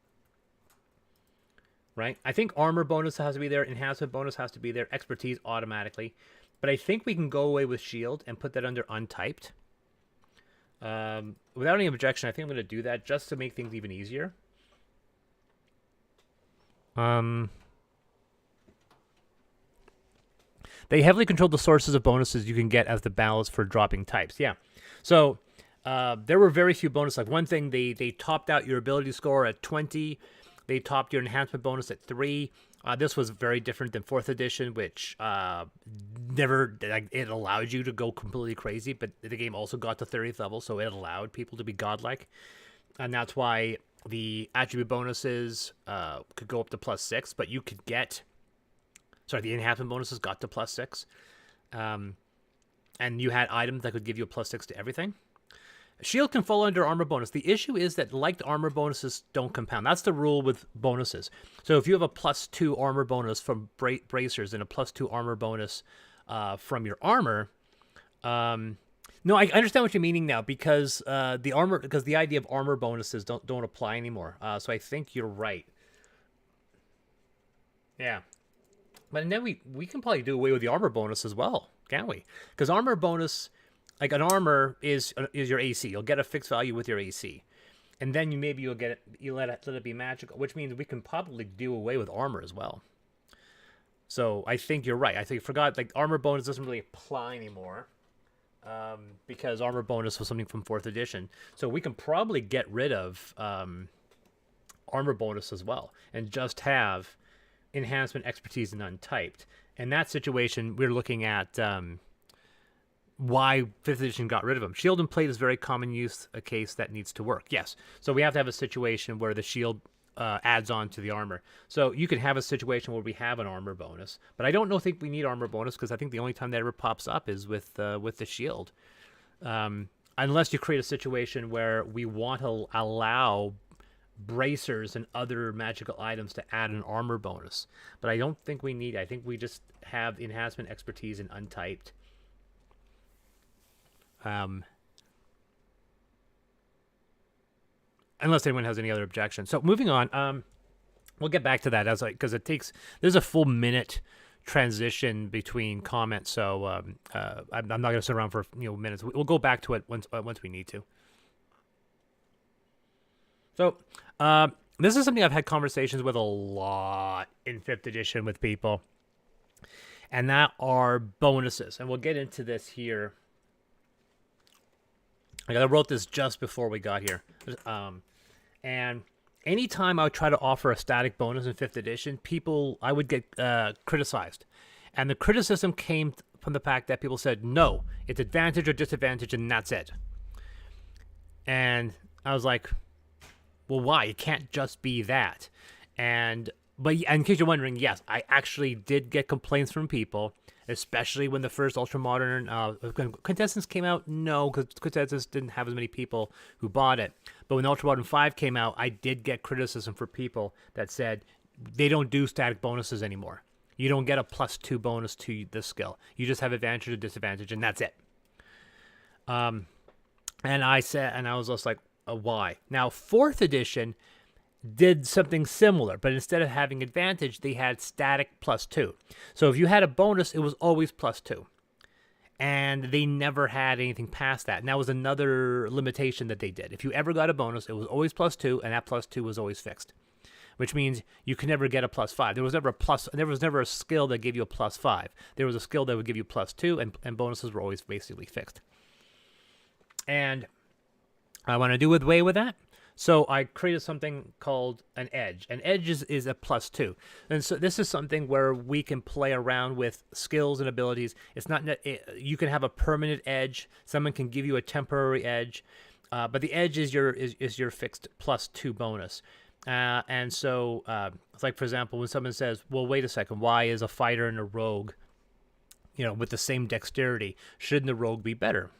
Right? I think armor bonus has to be there. Enhancement bonus has to be there. Expertise automatically. But I think we can go away with shield and put that under untyped. Without any objection, I think I'm going to do that just to make things even easier. They heavily control the sources of bonuses you can get as the balance for dropping types. Yeah. So there were very few bonuses. Like one thing, they topped out your ability score at 20. They topped your enhancement bonus at 3. This was very different than 4th edition, which it allowed you to go completely crazy, but the game also got to 30th level, so it allowed people to be godlike. And that's why the attribute bonuses could go up to +6, but you could get... Sorry, the enhancement bonuses got to +6. And you had items that could give you a +6 to everything. Shield can fall under armor bonus. The issue is that liked armor bonuses don't compound. That's the rule with bonuses. So if you have a +2 armor bonus from bracers and a +2 armor bonus from your armor, no, I understand what you're meaning now, because the idea of armor bonuses don't apply anymore. So I think you're right. Yeah, but then we can probably do away with the armor bonus as well, can't we? Because armor bonus, like an armor is your AC. You'll get a fixed value with your AC, and then you'll get it. You let it be magical, which means we can probably do away with armor as well. So I think you're right. I think I forgot, like, armor bonus doesn't really apply anymore, because armor bonus was something from 4th edition. So we can probably get rid of armor bonus as well and just have enhancement, expertise, and untyped. In that situation, we're looking at why 5th edition got rid of them. Shield and plate is very common use, a case that needs to work. Yes. So we have to have a situation where the shield adds on to the armor. So you can have a situation where we have an armor bonus, but I don't think we need armor bonus, because I think the only time that ever pops up is with the shield. Unless you create a situation where we want to allow bracers and other magical items to add an armor bonus. But I don't think we need it. I think we just have enhancement, expertise, and untyped. Unless anyone has any other objections. So moving on, we'll get back to that because there's a full minute transition between comments. So I'm not going to sit around for minutes. We'll go back to it once we need to. So this is something I've had conversations with a lot in 5th edition with people, and that are bonuses. And we'll get into this here. I wrote this just before we got here. And anytime I would try to offer a static bonus in 5th edition, I would get criticized. And the criticism came from the fact that people said, no, it's advantage or disadvantage, and that's it. And I was like, well, why? It can't just be that. But in case you're wondering, yes, I actually did get complaints from people, especially when the first Ultramodern Quintessence came out. No, because Quintessence didn't have as many people who bought it. But when Ultramodern 5 came out, I did get criticism for people that said they don't do static bonuses anymore. You don't get a +2 bonus to this skill. You just have advantage or disadvantage, and that's it. And I was just like, why? Now, 4th edition did something similar, but instead of having advantage, they had static +2. So if you had a bonus, it was always +2. And they never had anything past that. And that was another limitation that they did. If you ever got a bonus, it was always +2, and that +2 was always fixed, which means you could never get a +5. There was never a skill that gave you a +5. There was a skill that would give you +2, and bonuses were always basically fixed. And I want to do away with that. So I created something called an edge. An edge is a +2. And so this is something where we can play around with skills and abilities. It's not, you can have a permanent edge. Someone can give you a temporary edge. But the edge is your fixed +2 bonus. And so it's like, for example, when someone says, well, wait a second, why is a fighter and a rogue, with the same dexterity? Shouldn't the rogue be better?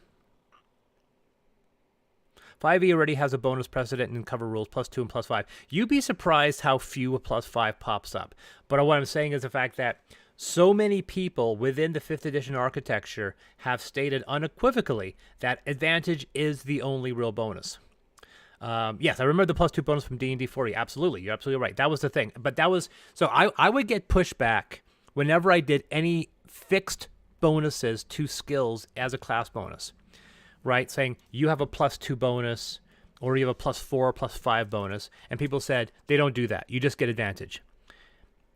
5e already has a bonus precedent in cover rules, +2 and +5. You'd be surprised how few a +5 pops up. But what I'm saying is the fact that so many people within the 5th edition architecture have stated unequivocally that advantage is the only real bonus. Yes, I remember the +2 bonus from D&D 40. Absolutely, you're absolutely right. That was the thing. But that was, so I would get pushback whenever I did any fixed bonuses to skills as a class bonus. Right, saying you have a +2 bonus, or you have a +4 or +5 bonus, and people said they don't do that. You just get advantage,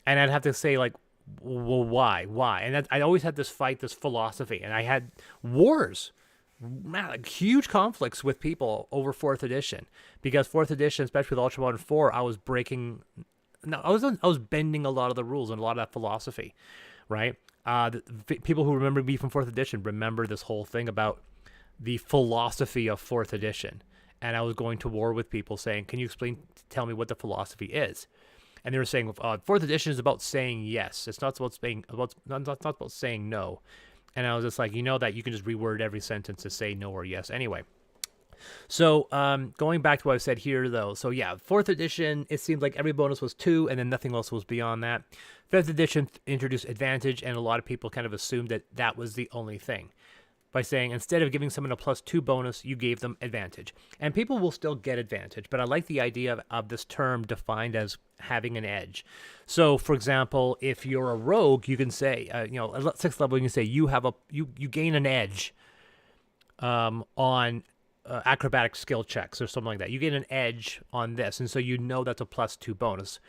and I'd have to say, like, well, why? And I always had this philosophy, and I had wars, like huge conflicts with people over 4th edition, because 4th edition, especially with Ultramodern 4, I was bending a lot of the rules and a lot of that philosophy, right? The people who remember me from 4th edition remember this whole thing about the philosophy of 4th edition, and I was going to war with people saying, can you tell me what the philosophy is? And they were saying, 4th edition is about saying yes. It's not about saying no. And I was just like, that you can just reword every sentence to say no or yes anyway. So going back to what I said here, though. So yeah, 4th edition, it seemed like every bonus was 2, and then nothing else was beyond that. 5th edition introduced advantage, and a lot of people kind of assumed that that was the only thing. By saying instead of giving someone a +2 bonus, you gave them advantage. And people will still get advantage, but I like the idea of this term defined as having an edge. So, for example, if you're a rogue, you can say, at 6th level, you can say you have you gain an edge on acrobatic skill checks or something like that. You get an edge on this, and so you know that's a +2 bonus.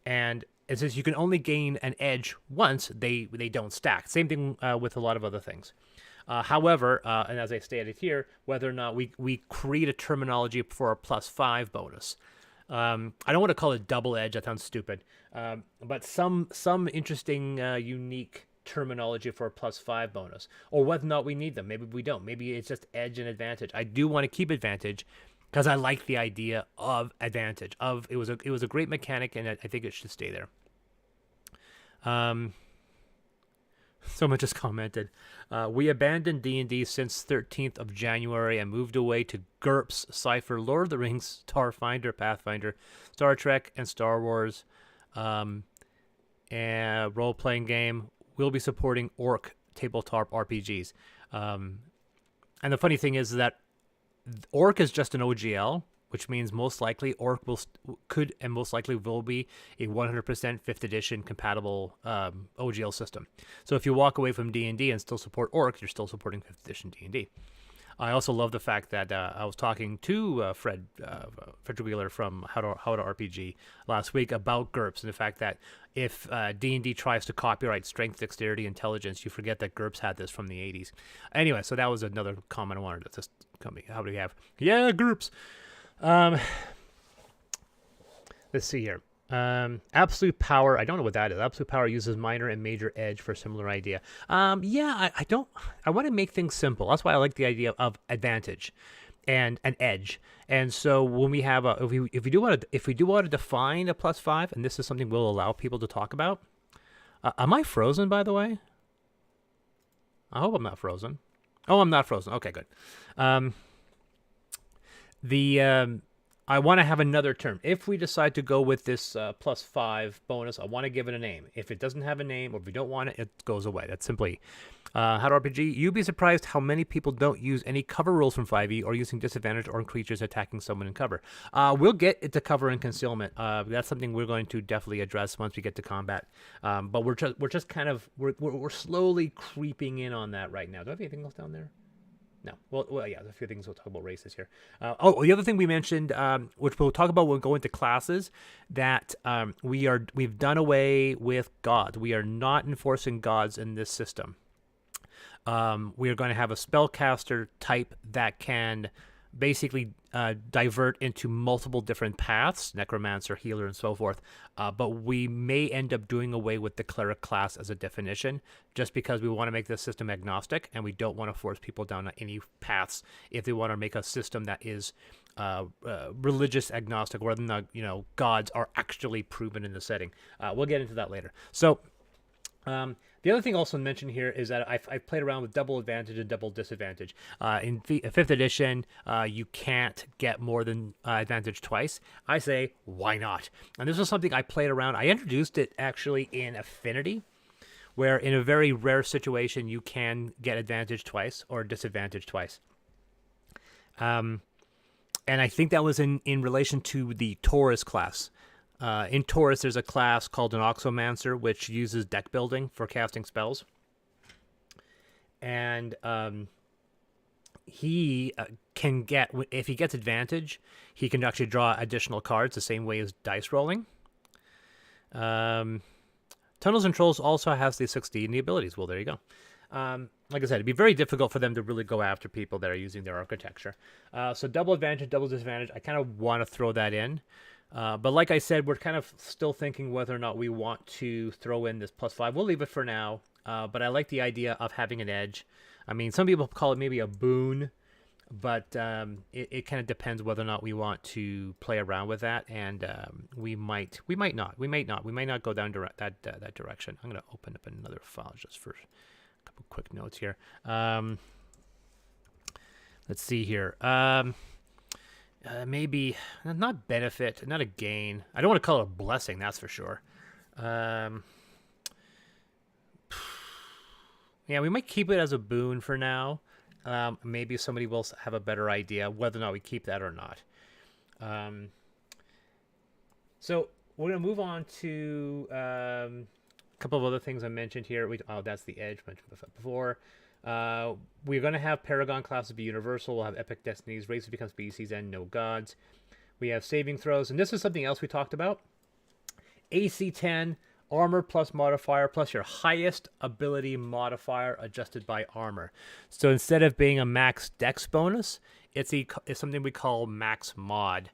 And since you can only gain an edge once, they don't stack. Same thing with a lot of other things. However, and as I stated here, whether or not we create a terminology for a +5 bonus. I don't want to call it double edge. That sounds stupid. But some interesting, unique terminology for a +5 bonus, or whether or not we need them. Maybe we don't. Maybe it's just edge and advantage. I do want to keep advantage because I like the idea of advantage. It was a great mechanic, and I think it should stay there. Someone just commented, we abandoned D&D since 13th of January and moved away to GURPS, Cypher, Lord of the Rings, Starfinder, Pathfinder, Star Trek, and Star Wars. And role-playing game. We'll be supporting Orc tabletop RPGs. And the funny thing is that Orc is just an OGL, which means most likely Orc could and most likely will be a 100% 5th edition compatible OGL system. So if you walk away from D&D and still support Orc, you're still supporting 5th edition D&D. I also love the fact that I was talking to Fred Wheeler from How to RPG last week about GURPS and the fact that if D&D tries to copyright strength, dexterity, intelligence, you forget that GURPS had this from the 80s. Anyway, so that was another comment I wanted to just come. How do we have? Yeah, GURPS. Let's see here. Absolute power. I don't know what that is. Absolute power uses minor and major edge for a similar idea. Yeah, I want to make things simple. That's why I like the idea of advantage and an edge. And so when we have if we do want to define a +5, and this is something we'll allow people to talk about. Am I frozen, by the way? I hope I'm not frozen. Oh, I'm not frozen. Okay, good. I want to have another term. If we decide to go with this +5 bonus, I want to give it a name. If it doesn't have a name, or if we don't want it, it goes away. That's simply How to RPG. You'd be surprised how many people don't use any cover rules from 5e or using disadvantage on creatures attacking someone in cover. We'll get into cover and concealment. That's something we're going to definitely address once we get to combat. But we're slowly creeping in on that right now. Do I have anything else down there? No. Well, yeah, there's a few things we'll talk about races here. The other thing we mentioned, which we'll talk about when we go into classes, that we've done away with gods. We are not enforcing gods in this system. We are going to have a spellcaster type that can basically divert into multiple different paths, necromancer, healer, and so forth. But we may end up doing away with the cleric class as a definition, just because we want to make the system agnostic, and we don't want to force people down any paths if they want to make a system that is religious agnostic, rather than gods are actually proven in the setting. We'll get into that later. So the other thing also mentioned here is that I've played around with double advantage and double disadvantage. In 5th edition, you can't get more than advantage twice. I say, why not? And this is something I played around. I introduced it actually in Affinity, where in a very rare situation, you can get advantage twice or disadvantage twice. And I think that was in relation to the Taurus class. In Taurus, there's a class called an Oxomancer, which uses deck building for casting spells. And he can get, if he gets advantage, he can actually draw additional cards the same way as dice rolling. Tunnels and Trolls also has the 6D and the abilities. Well, there you go. Like I said, it'd be very difficult for them to really go after people that are using their architecture. So double advantage, double disadvantage, I kind of want to throw that in. But like I said, we're kind of still thinking whether or not we want to throw in this +5. We'll leave it for now, but I like the idea of having an edge. I mean, some people call it maybe a boon, but it kind of depends whether or not we want to play around with that, and we might not go down that direction. I'm going to open up another file just for a couple quick notes here. Let's see here. maybe not benefit, not a gain. I don't want to call it a blessing, that's for sure. Yeah, we might keep it as a boon for now. Maybe somebody will have a better idea whether or not we keep that or not. So we're going to move on to a couple of other things I mentioned here. That's the edge mentioned before. We're going to have Paragon classes be universal. We'll have epic destinies, races become species, and no gods. We have saving throws, and this is something else we talked about. AC 10, armor plus modifier plus your highest ability modifier adjusted by armor. So instead of being a max dex bonus, it's something we call max mod.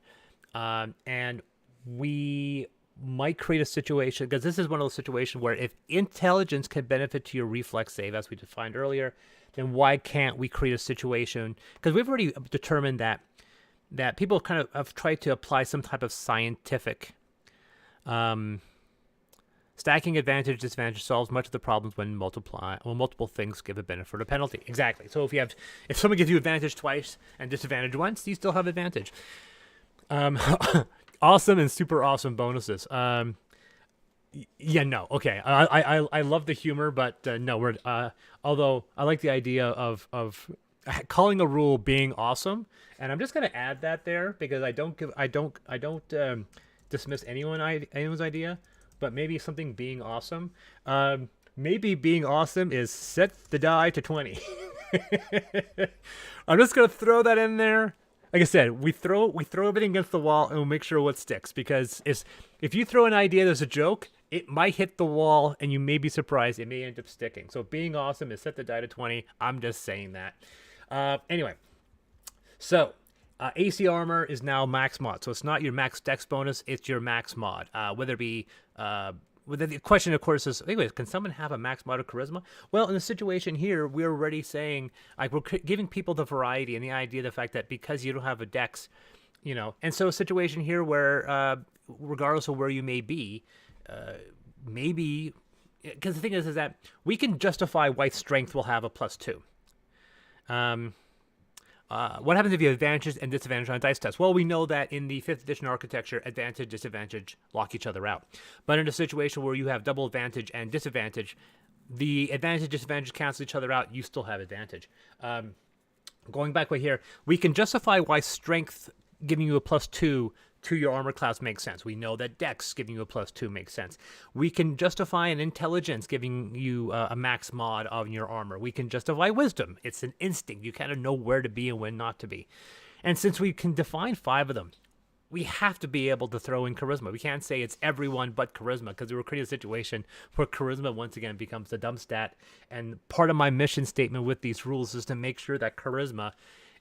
And we might create a situation, because this is one of those situations where if intelligence can benefit to your reflex save, as we defined earlier, then why can't we create a situation? Because we've already determined that people kind of have tried to apply some type of scientific stacking advantage disadvantage solves much of the problems when multiple things give a benefit or penalty. Exactly. So if someone gives you advantage twice and disadvantage once, you still have advantage. Awesome and super awesome bonuses. Yeah, no, okay. I love the humor, but no, we're although I like the idea of calling a rule being awesome, and I'm just gonna add that there because I don't dismiss anyone's idea, but maybe something being awesome. Maybe being awesome is set the die to 20. I'm just gonna throw that in there. Like I said, we throw everything against the wall and we'll make sure what sticks. Because if you throw an idea that's a joke, it might hit the wall and you may be surprised. It may end up sticking. So being awesome is set the die to 20. I'm just saying that. Anyway, so AC armor is now max mod. So it's not your max dex bonus, it's your max mod. Whether it be... the question, of course, is, anyways, can someone have a max mod of charisma? Well, in the situation here, we're already saying, like, we're giving people the variety and the idea, the fact that because you don't have a dex, and so a situation here where, regardless of where you may be, maybe, because the thing is that we can justify why strength will have a +2. What happens if you have advantages and disadvantages on a dice test? Well, we know that in the 5th edition architecture, advantage, disadvantage lock each other out. But in a situation where you have double advantage and disadvantage, the advantage, disadvantage cancel each other out. You still have advantage. Going back right here, we can justify why strength giving you a +2 to your armor class makes sense. We know that dex giving you a +2 makes sense. We can justify an intelligence giving you a max mod on your armor. We can justify wisdom. It's an instinct. You kind of know where to be and when not to be. And since we can define 5 of them, we have to be able to throw in charisma. We can't say it's everyone but charisma, because we were creating a situation where charisma once again becomes a dumb stat. And part of my mission statement with these rules is to make sure that charisma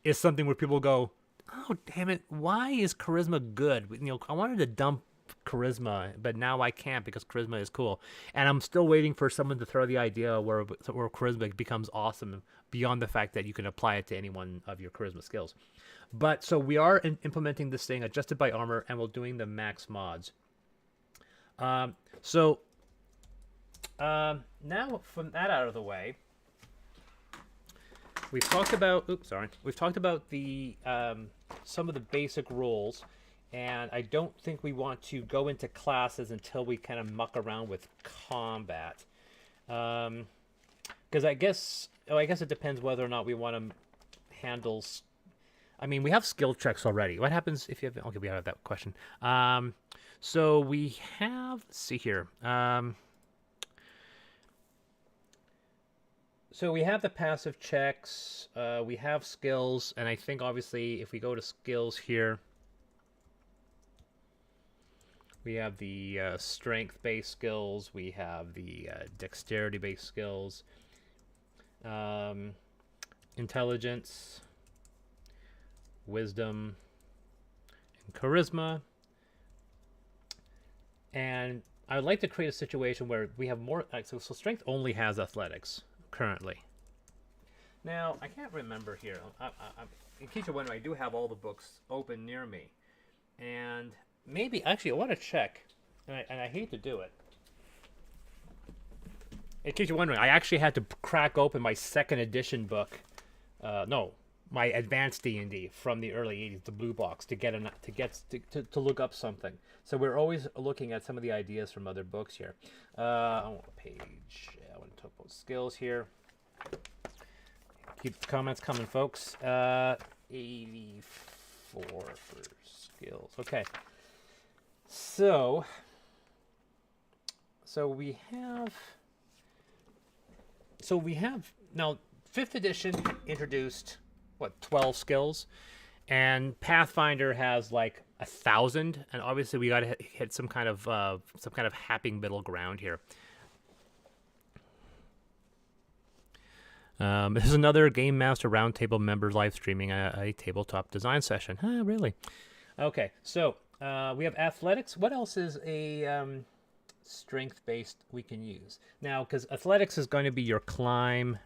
is something where people go, oh, damn it, why is charisma good? I wanted to dump charisma, but now I can't because charisma is cool. And I'm still waiting for someone to throw the idea where charisma becomes awesome beyond the fact that you can apply it to any one of your charisma skills. But so we are implementing this thing adjusted by armor, and we're doing the max mods. Now from that out of the way, we've talked about the some of the basic rules, and I don't think we want to go into classes until we kind of muck around with combat, because I guess it depends whether or not we want to handle. I mean, we have skill checks already. What happens if you have? Okay, we have that question. So we have. Let's see here. So we have the passive checks, we have skills, and I think obviously if we go to skills here, we have the strength-based skills, we have the dexterity-based skills, intelligence, wisdom, and charisma. And I would like to create a situation where we have more, so strength only has athletics currently. Now, I can't remember here. In case you're wondering, I do have all the books open near me. And maybe, actually, I want to check, and I hate to do it. In case you're wondering, I actually had to crack open my 2nd edition book. No, my advanced D&D from the early 80s, the blue box, to get to look up something. So we're always looking at some of the ideas from other books here. I want a page. I want to talk about skills here. Keep the comments coming, folks. 84 for skills. Okay. So we have now 5th edition introduced what, 12 skills, and Pathfinder has like 1,000, and obviously we got to hit some kind of happy middle ground here. This is another Game Master Roundtable members live streaming a tabletop design session. Huh, really? Okay, so we have athletics. What else is a strength-based we can use? Now, because athletics is going to be your climb,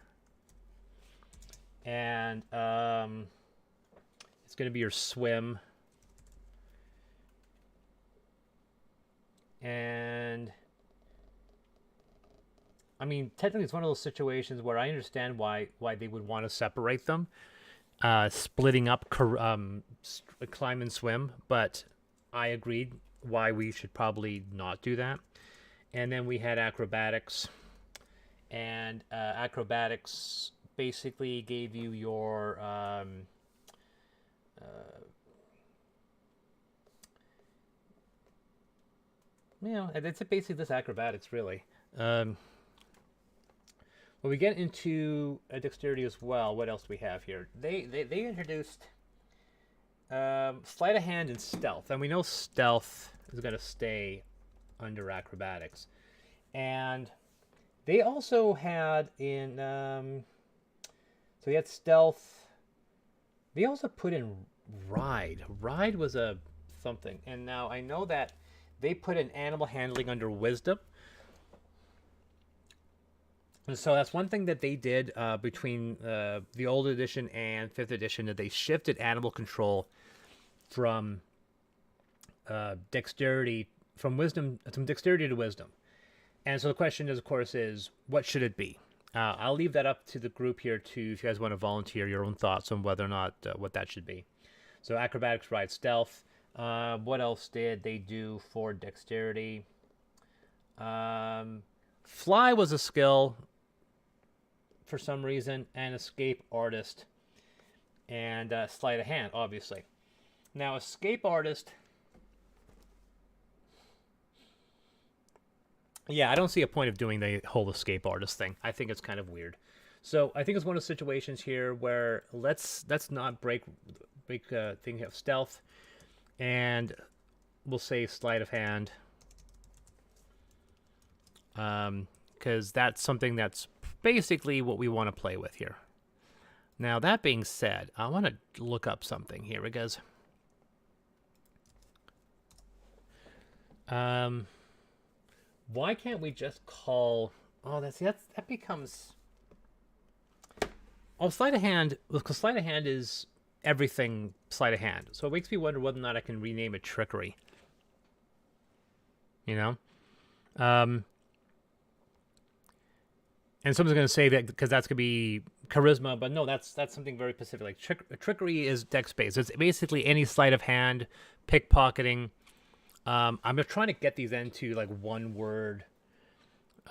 and it's going to be your swim, and I mean, technically, it's one of those situations where I understand why they would want to separate them, splitting up climb and swim. But I agreed why we should probably not do that. And then we had acrobatics, and acrobatics basically gave you your it's basically this acrobatics really. When we get into dexterity as well, what else do we have here? They introduced sleight of hand and stealth, and we know stealth is going to stay under acrobatics. And they also had in so we had stealth. They also put in ride. Ride was a something, and now I know that they put in animal handling under wisdom. And so that's one thing that they did between the old edition and 5th edition, that they shifted animal control from dexterity to wisdom. And so the question is, of course, is what should it be? I'll leave that up to the group here to, if you guys want to volunteer your own thoughts on whether or not what that should be. So acrobatics, ride, stealth. What else did they do for dexterity? Fly was a skill for some reason, and escape artist, and sleight of hand, obviously. Now, escape artist, yeah, I don't see a point of doing the whole escape artist thing. I think it's kind of weird. So I think it's one of the situations here where let's not break thing of stealth, and we'll say sleight of hand, because that's something that's basically what we want to play with here. Now, that being said, I want to look up something here because why can't we just call? Oh, that becomes. Oh, sleight of hand. Because sleight of hand is everything sleight of hand. So it makes me wonder whether or not I can rename it trickery. You know. And someone's going to say that because that's going to be charisma, but no, that's something very specific. Like trickery is dex-based. It's basically any sleight of hand, pickpocketing. I'm just trying to get these into like one word,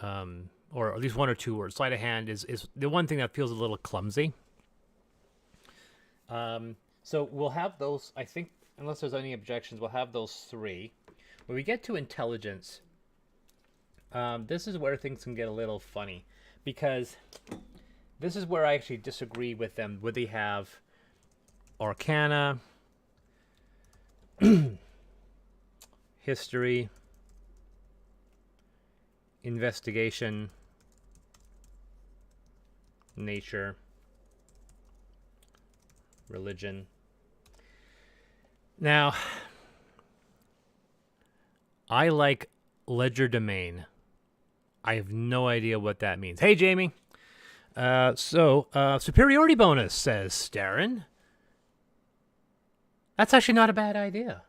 or at least one or two words. Sleight of hand is the one thing that feels a little clumsy. So we'll have those, I think, unless there's any objections, we'll have those 3. When we get to intelligence, this is where things can get a little funny. Because this is where I actually disagree with them. Would they have Arcana, History, Investigation, Nature, Religion? Now, I like Legerdemain. I have no idea what that means. Hey, Jamie. Superiority bonus, says Darren. That's actually not a bad idea.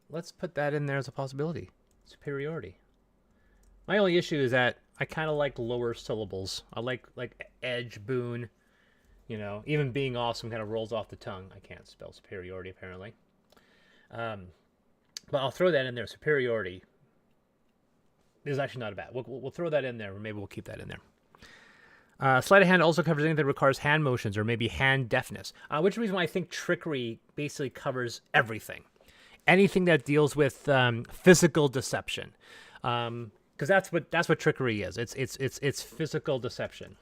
Let's put that in there as a possibility. Superiority. My only issue is that I kind of like lower syllables. I like edge, boon, even being awesome kind of rolls off the tongue. I can't spell superiority apparently. Um, but I'll throw that in there. Superiority is actually not bad. We'll throw that in there, or maybe we'll keep that in there. Sleight of hand also covers anything that requires hand motions or maybe hand deafness, which is the reason why I think trickery basically covers everything. Anything that deals with physical deception, because that's what trickery is. It's physical deception.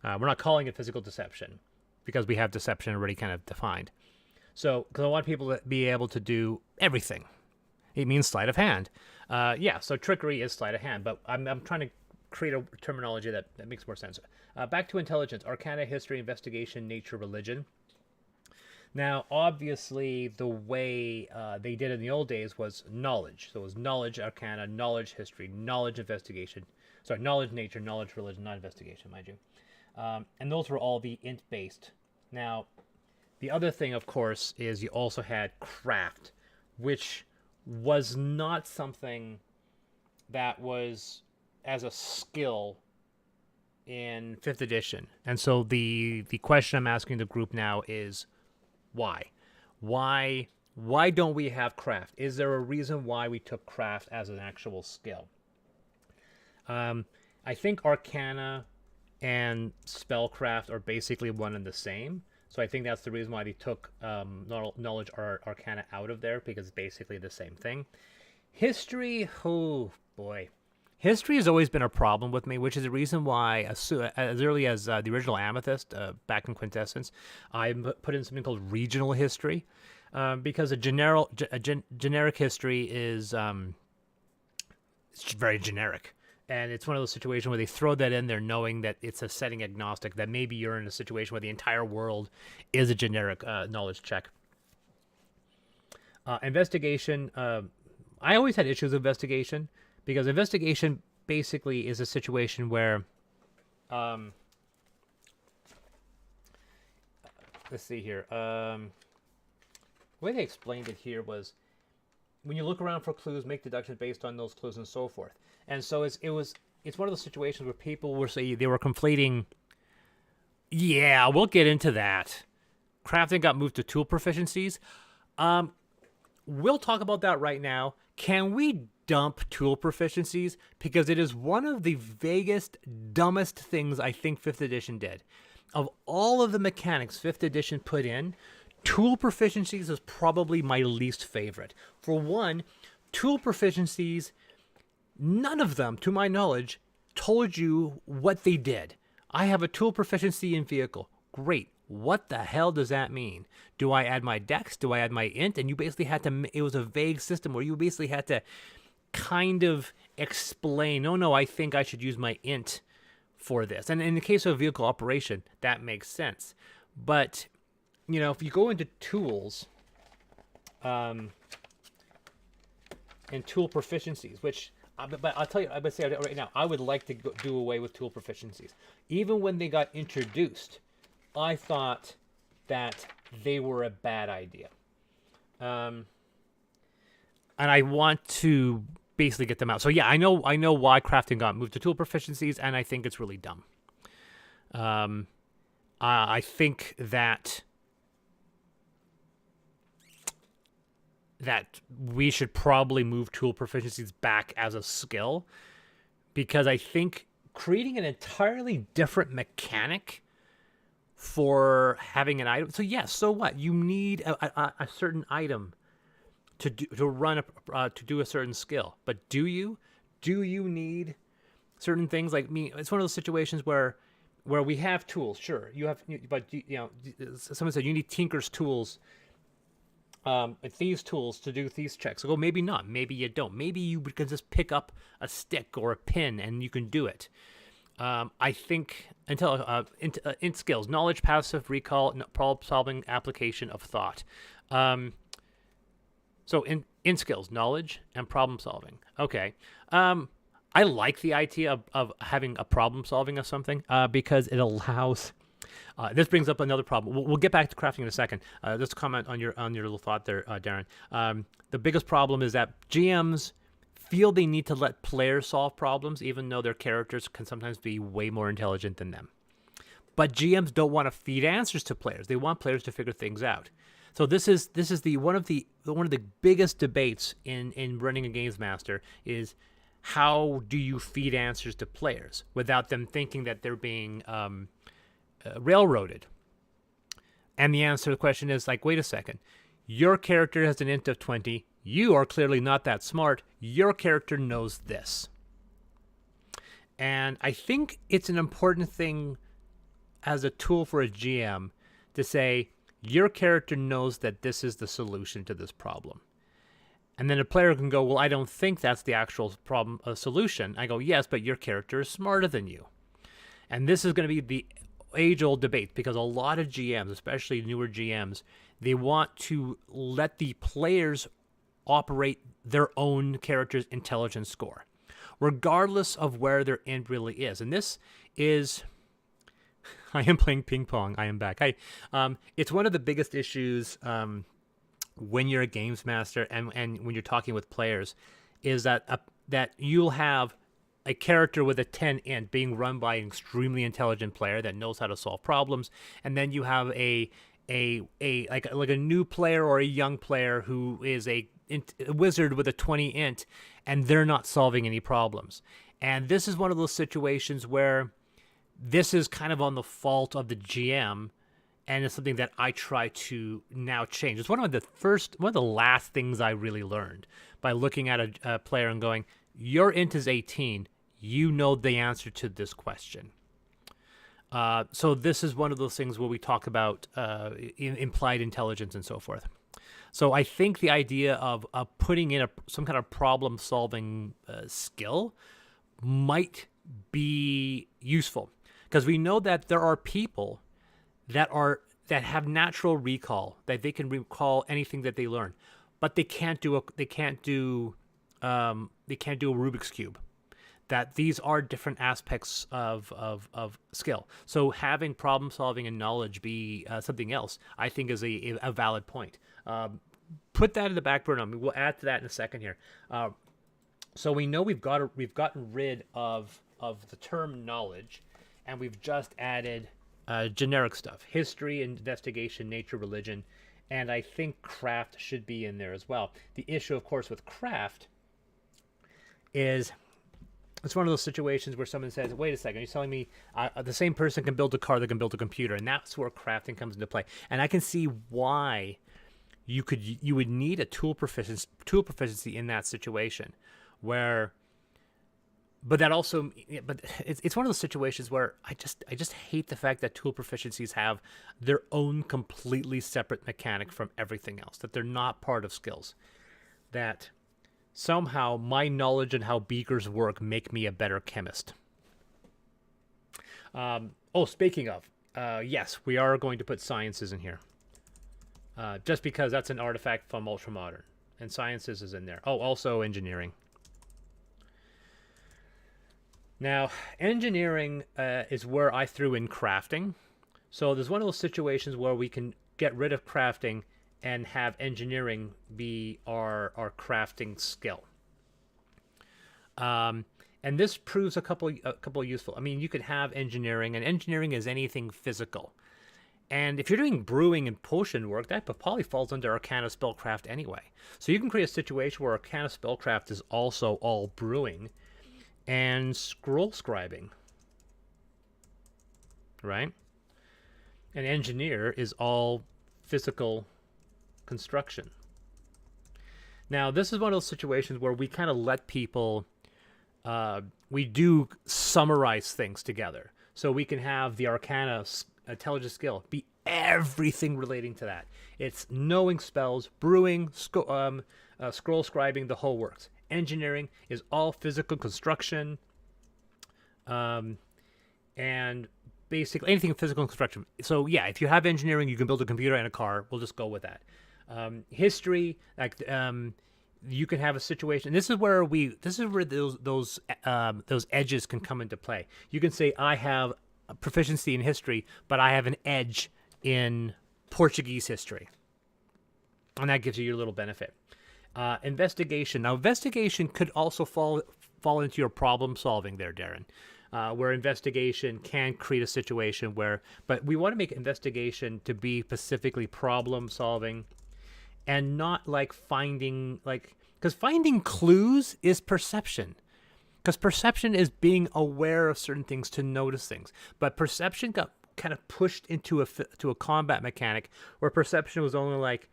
We're not calling it physical deception because we have deception already kind of defined. So, because I want people to be able to do everything, it means sleight of hand. Yeah, so trickery is sleight of hand, but I'm trying to create a terminology that makes more sense. Back to intelligence, arcana, history, investigation, nature, religion. Now, obviously, the way they did it in the old days was knowledge. So it was knowledge, arcana, knowledge, history, knowledge, investigation. Sorry, knowledge, nature, knowledge, religion, not investigation, mind you. And those were all the int-based. Now, the other thing, of course, is you also had craft, which was not something that was as a skill in 5th edition. And so the question I'm asking the group now is why? Why don't we have craft? Is there a reason why we took craft as an actual skill? I think arcana and spellcraft are basically one and the same. So I think that's the reason why they took knowledge or arcana out of there, because it's basically the same thing. History, oh boy. History has always been a problem with me, which is the reason why, as early as the original Amethyst, back in Quintessence, I put in something called regional history, because a generic history is it's very generic. And it's one of those situations where they throw that in there knowing that it's a setting agnostic, that maybe you're in a situation where the entire world is a generic knowledge check. Investigation, I always had issues with investigation, because investigation basically is a situation where, let's see here. The way they explained it here was, when you look around for clues, make deductions based on those clues and so forth. And so it's one of those situations where people were saying they were conflating. Yeah, we'll get into that. Crafting got moved to tool proficiencies. We'll talk about that right now. Can we dump tool proficiencies? Because it is one of the vaguest, dumbest things I think 5th edition did. Of all of the mechanics 5th edition put in, tool proficiencies is probably my least favorite. For one, tool proficiencies, none of them, to my knowledge, told you what they did. I have a tool proficiency in vehicle. Great. What the hell does that mean? Do I add my dex? Do I add my int? And you basically had to, it was a vague system where you basically had to kind of explain, oh no, I think I should use my int for this. And in the case of a vehicle operation, that makes sense. But, if you go into tools, and tool proficiencies, which, but I'll tell you, I would say right now, I would like to do away with tool proficiencies. Even when they got introduced, I thought that they were a bad idea. And I want to basically get them out. So yeah, I know why crafting got moved to tool proficiencies, and I think it's really dumb. I think that we should probably move tool proficiencies back as a skill, because I think creating an entirely different mechanic for having an item. So yes, so what? You need a certain item to do a certain skill. But do you need certain things? Like me, it's one of those situations where we have tools. Sure, you have, but someone said you need Tinker's tools. Thieves tools to do thieves checks. So maybe not. Maybe you don't. Maybe you can just pick up a stick or a pin and you can do it. I think int skills, knowledge, passive, recall, problem solving, application of thought. So in skills, knowledge and problem solving. Okay. I like the idea of having a problem solving of something, because it allows. This brings up another problem. We'll get back to crafting in a second. Just comment on your little thought there, Darren. The biggest problem is that GMs feel they need to let players solve problems, even though their characters can sometimes be way more intelligent than them. But GMs don't want to feed answers to players. They want players to figure things out. So this is one of the biggest debates in running a games master is how do you feed answers to players without them thinking that they're being railroaded? And the answer to the question is like, wait a second, your character has an int of 20. You are clearly not that smart. Your character knows this. And I think it's an important thing as a tool for a GM to say, your character knows that this is the solution to this problem. And then a player can go, well, I don't think that's the actual problem solution. I go, yes, but your character is smarter than you. And this is going to be the age-old debate, because a lot of GMs, especially newer GMs, they want to let the players operate their own character's intelligence score, regardless of where their int really is. And this is... I am playing ping pong. I am back. It's one of the biggest issues when you're a games master and when you're talking with players, is that that you'll have a character with a 10 int being run by an extremely intelligent player that knows how to solve problems, and then you have a new player or a young player who is a wizard with a 20 int, and they're not solving any problems. And this is one of those situations where this is kind of on the fault of the GM, and it's something that I try to now change. It's one of the last things I really learned by looking at a player and going, your int is 18. You know the answer to this question. So this is one of those things where we talk about implied intelligence and so forth. So I think the idea of putting in some kind of problem-solving skill might be useful, because we know that there are people that have natural recall, that they can recall anything that they learn, but they can't do a Rubik's Cube. That these are different aspects of skill. So having problem solving and knowledge be something else, I think, is a valid point. Put that in the back burner. I mean, we'll add to that in a second here. So we know we've gotten rid of the term knowledge, and we've just added generic stuff: history, investigation, nature, religion, and I think craft should be in there as well. The issue, of course, with craft is it's one of those situations where someone says, wait a second, you're telling me the same person can build a car that can build a computer, and that's where crafting comes into play. And I can see why you would need a tool proficiency in that situation, where, but it's one of those situations where I just hate the fact that tool proficiencies have their own completely separate mechanic from everything else, that they're not part of skills, that somehow my knowledge and how beakers work make me a better chemist. Speaking of, yes, we are going to put sciences in here. Just because that's an artifact from Ultramodern. And sciences is in there. Oh, also engineering. Now, engineering is where I threw in crafting. So there's one of those situations where we can get rid of crafting and have engineering be our crafting skill. And this proves a couple useful. I mean, you could have engineering, and engineering is anything physical. And if you're doing brewing and potion work, that probably falls under Arcana Spellcraft anyway. So you can create a situation where Arcana Spellcraft is also all brewing and scroll scribing, right? And engineer is all physical construction. Now, this is one of those situations where we kind of let people, we do summarize things together. So we can have the Arcana intelligence skill be everything relating to that. It's knowing spells, brewing, scroll scribing, the whole works. Engineering is all physical construction, and basically anything physical construction. So yeah, if you have engineering, you can build a computer and a car. We'll just go with that. History, like you can have a situation. This is where those edges can come into play. You can say, I have a proficiency in history, but I have an edge in Portuguese history, and that gives you your little benefit. Investigation. Now, investigation could also fall into your problem solving there, Darren, where investigation can create a situation where, but we want to make investigation to be specifically problem solving and not like finding, like, because finding clues is perception. Because perception is being aware of certain things to notice things. But perception got kind of pushed into a combat mechanic where perception was only like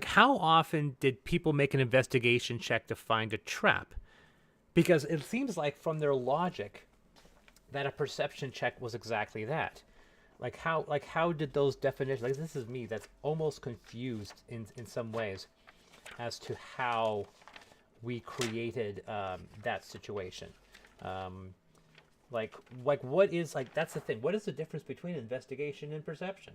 how often did people make an investigation check to find a trap? Because it seems like from their logic that a perception check was exactly that. Like how did those definitions, like this is me that's almost confused in some ways as to how we created that situation. Like what is, like, that's the thing. What is the difference between investigation and perception,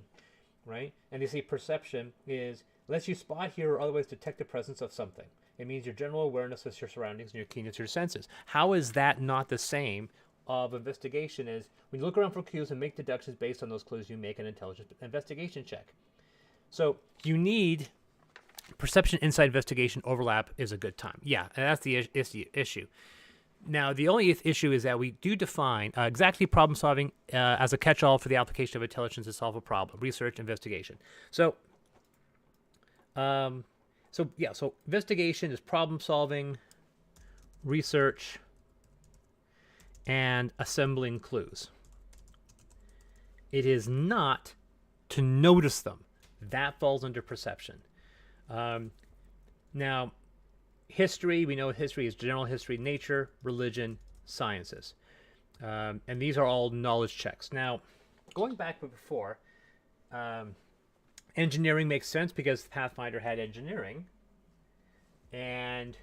right? And you see, perception is lets you spot, hear, or otherwise detect the presence of something. It means your general awareness of your surroundings and your keenness to your senses. How is that not the same of investigation? Is when you look around for clues and make deductions based on those clues, you make an intelligence investigation check. So you need perception, insight, investigation overlap is a good time. Yeah, and that's the issue. Now, the only issue is that we do define exactly problem solving as a catch-all for the application of intelligence to solve a problem, research, investigation. So investigation is problem solving, research, and assembling clues. It is not to notice them. That falls under perception. Now, history, we know history is general history, nature, religion, sciences. And these are all knowledge checks. Now, going back before, engineering makes sense because Pathfinder had engineering. And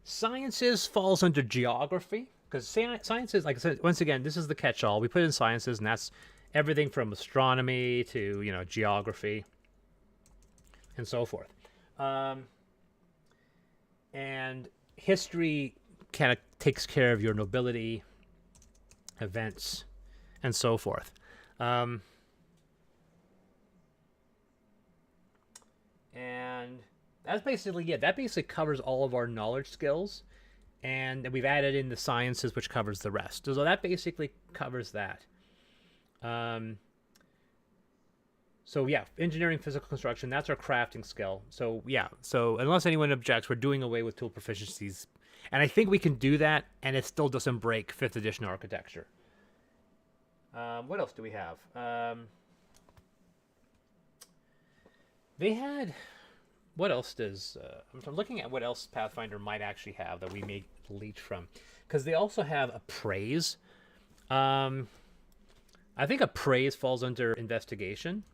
sciences falls under geography, because sciences, like I said, once again, this is the catch-all. We put in sciences, and that's everything from astronomy to, geography and so forth. And history kind of takes care of your nobility, events, and so forth. And that's basically, that basically covers all of our knowledge skills. And we've added in the sciences, which covers the rest. So that basically covers that. So engineering, physical construction, that's our crafting skill. So so unless anyone objects, we're doing away with tool proficiencies. And I think we can do that, and it still doesn't break 5th edition architecture. What else do we have? They had, what else does, I'm looking at what else Pathfinder might actually have that we may leech from. Because they also have appraise. I think appraise falls under investigation.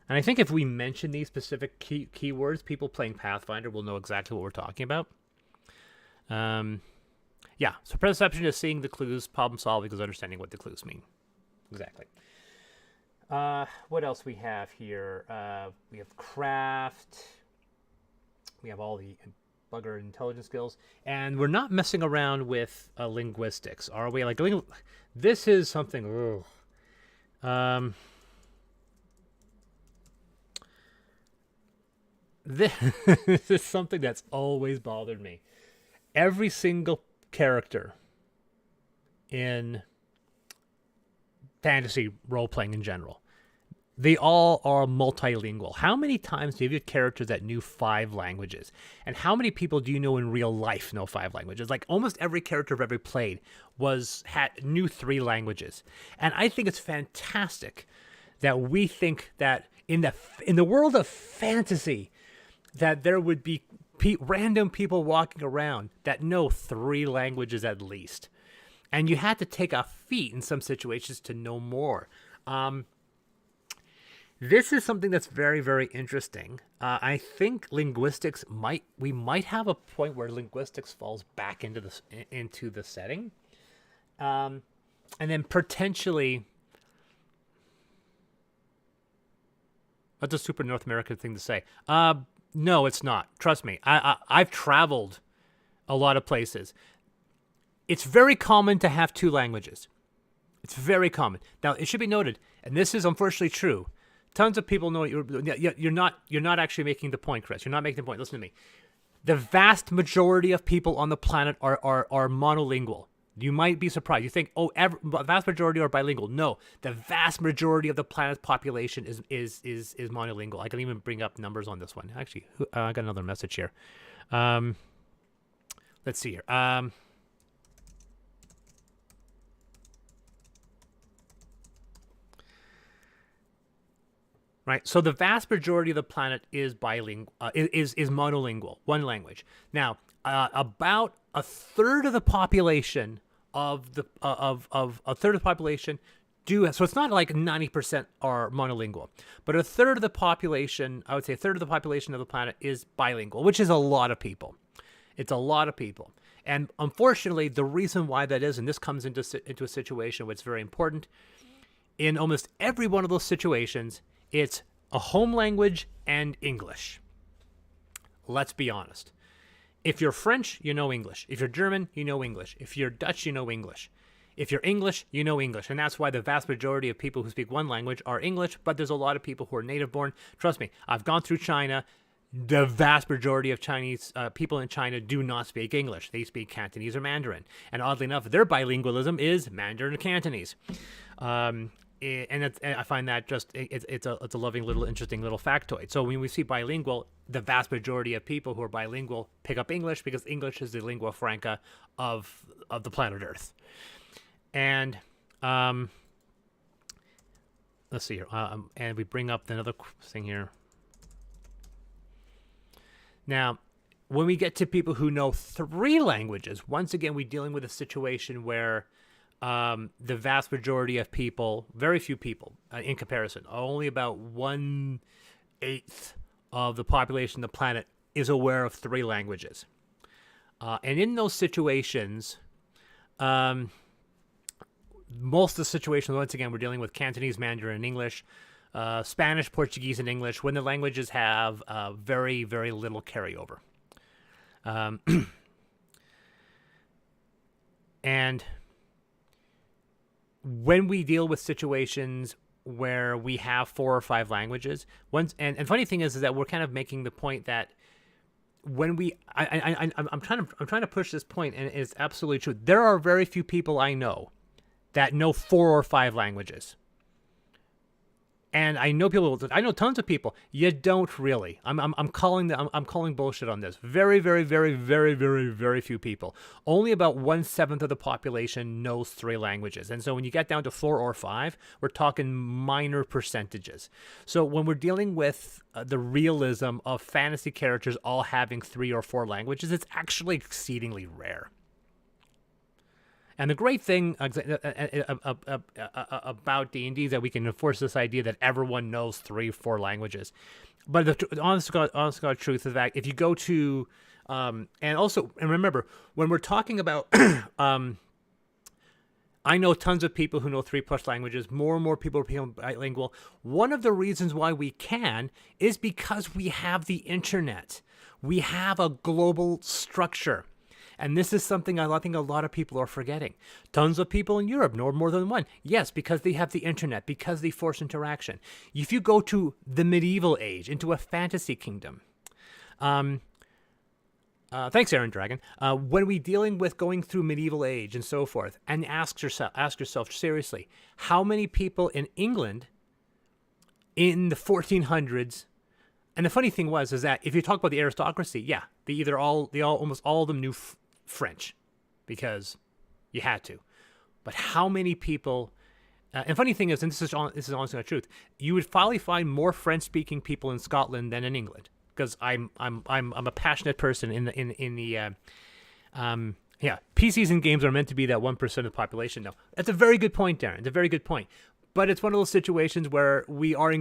And I think if we mention these specific keywords, people playing Pathfinder will know exactly what we're talking about. So perception is seeing the clues, problem solving is understanding what the clues mean. Exactly. What else we have here? We have craft. We have all the bugger intelligence skills. And we're not messing around with linguistics, are we? Like, this is something... This is something that's always bothered me. Every single character in fantasy role-playing in general, they all are multilingual. How many times do you have characters that knew 5 languages? And how many people do you know in real life know 5 languages? Like, almost every character I've ever played knew 3 languages. And I think it's fantastic that we think that in the world of fantasy, that there would be random people walking around that know 3 languages at least. And you had to take a feat in some situations to know more. This is something that's very, very interesting. I think linguistics we might have a point where linguistics falls back into the setting. And then potentially, that's a super North American thing to say. No, it's not. Trust me. I've traveled a lot of places. It's very common to have 2 languages. It's very common. Now, it should be noted, and this is unfortunately true, tons of people know you're not actually making the point, Chris. You're not making the point. Listen to me. The vast majority of people on the planet are monolingual. You might be surprised. You think, the vast majority are bilingual. No, the vast majority of the planet's population is monolingual. I can even bring up numbers on this one. Actually, I got another message here. Let's see here. Right. So the vast majority of the planet is bilingual, is monolingual, one language. Now, about a third of the population of the a third of the population so it's not like 90% are monolingual, but a third of the population, I would say a third of the population of the planet is bilingual, which is a lot of people. It's a lot of people. And unfortunately, the reason why that is, and this comes into a situation where it's very important, in almost every one of those situations, it's a home language and English. Let's be honest. If you're French, you know English. If you're German, you know English. If you're Dutch, you know English. If you're English, you know English. And that's why the vast majority of people who speak one language are English, but there's a lot of people who are native born. Trust me, I've gone through China. The vast majority of Chinese people in China do not speak English. They speak Cantonese or Mandarin. And oddly enough, their bilingualism is Mandarin and Cantonese. And I find that just it's a loving little interesting little factoid. So when we see bilingual, the vast majority of people who are bilingual pick up English because English is the lingua franca of the planet Earth. And let's see here. And we bring up another thing here. Now, when we get to people who know 3 languages, once again, we're dealing with a situation where the vast majority of people, very few people in comparison, only about 1/8 of the population of the planet is aware of 3 languages. And in those situations, most of the situations, once again, we're dealing with Cantonese, Mandarin, and English, Spanish, Portuguese, and English, when the languages have very, very little carryover. And when we deal with situations where we have 4 or 5 languages, and funny thing is that we're kind of making the point that when I'm trying to push this point, and it's absolutely true. There are very few people I know that know 4 or 5 languages. And I know tons of people. You don't really. I'm calling bullshit on this. Very, very, very, very, very, very few people. Only about 1/7 of the population knows 3 languages. And so when you get down to 4 or 5, we're talking minor percentages. So when we're dealing with the realism of fantasy characters all having 3 or 4 languages, it's actually exceedingly rare. And the great thing about D&D is that we can enforce this idea that everyone knows 3 or 4 languages. But the honest to God truth is that if you go to, and remember, when we're talking about, I know tons of people who know 3+ languages. More and more people are becoming bilingual. One of the reasons why we can is because we have the internet. We have a global structure. And this is something I think a lot of people are forgetting. Tons of people in Europe know more than one. Yes, because they have the internet, because they force interaction. If you go to the medieval age, into a fantasy kingdom, thanks, Aaron Dragon. When we're dealing with going through medieval age and so forth, and ask yourself seriously, how many people in England in the 1400s? And the funny thing is that if you talk about the aristocracy, yeah, almost all of them knew French, because you had to. But how many people? And funny thing is, and this is honestly the truth, you would probably find more French-speaking people in Scotland than in England, because I'm a passionate person in the PCs and games are meant to be that 1% of the population. No, that's a very good point, Darren. It's a very good point. But it's one of those situations where we are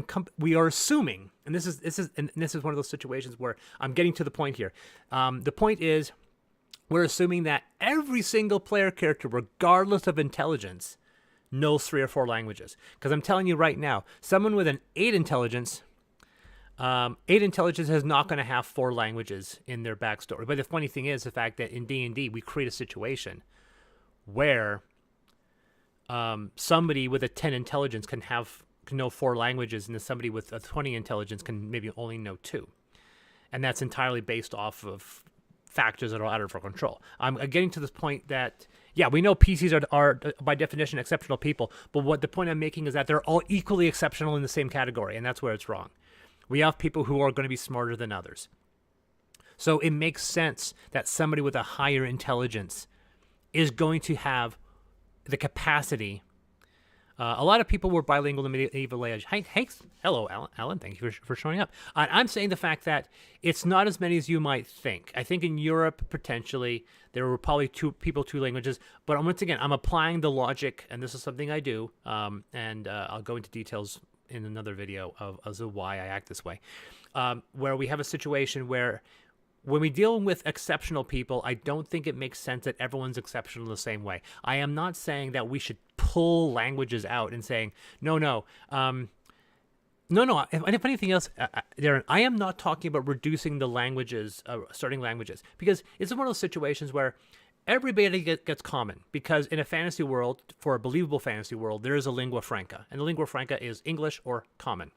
assuming, and this is one of those situations where I'm getting to the point here. The point is, we're assuming that every single player character, regardless of intelligence, knows 3 or 4 languages. Because I'm telling you right now, someone with an 8 intelligence is not going to have 4 languages in their backstory. But the funny thing is the fact that in D&D we create a situation where somebody with a 10 intelligence can have can know 4 languages, and then somebody with a 20 intelligence can maybe only know 2. And that's entirely based off of factors that are out of our control. I'm getting to this point that, yeah, we know PCs are by definition exceptional people, but what the point I'm making is that they're all equally exceptional in the same category, and that's where it's wrong. We have people who are going to be smarter than others. So it makes sense that somebody with a higher intelligence is going to have the capacity. A lot of people were bilingual in the medieval age. Hey, hello, Alan. Thank you for showing up. I'm saying the fact that it's not as many as you might think. I think in Europe, potentially, there were probably 2 languages. But once again, I'm applying the logic, and this is something I do. And I'll go into details in another video of why I act this way. Where we have a situation where when we deal with exceptional people, I don't think it makes sense that everyone's exceptional the same way. I am not saying that we should pull languages out and saying, no. And if anything else, Darren, I am not talking about reducing the languages, starting languages, because it's one of those situations where everybody gets common, because in a fantasy world, for a believable fantasy world, there is a lingua franca, and the lingua franca is English or common.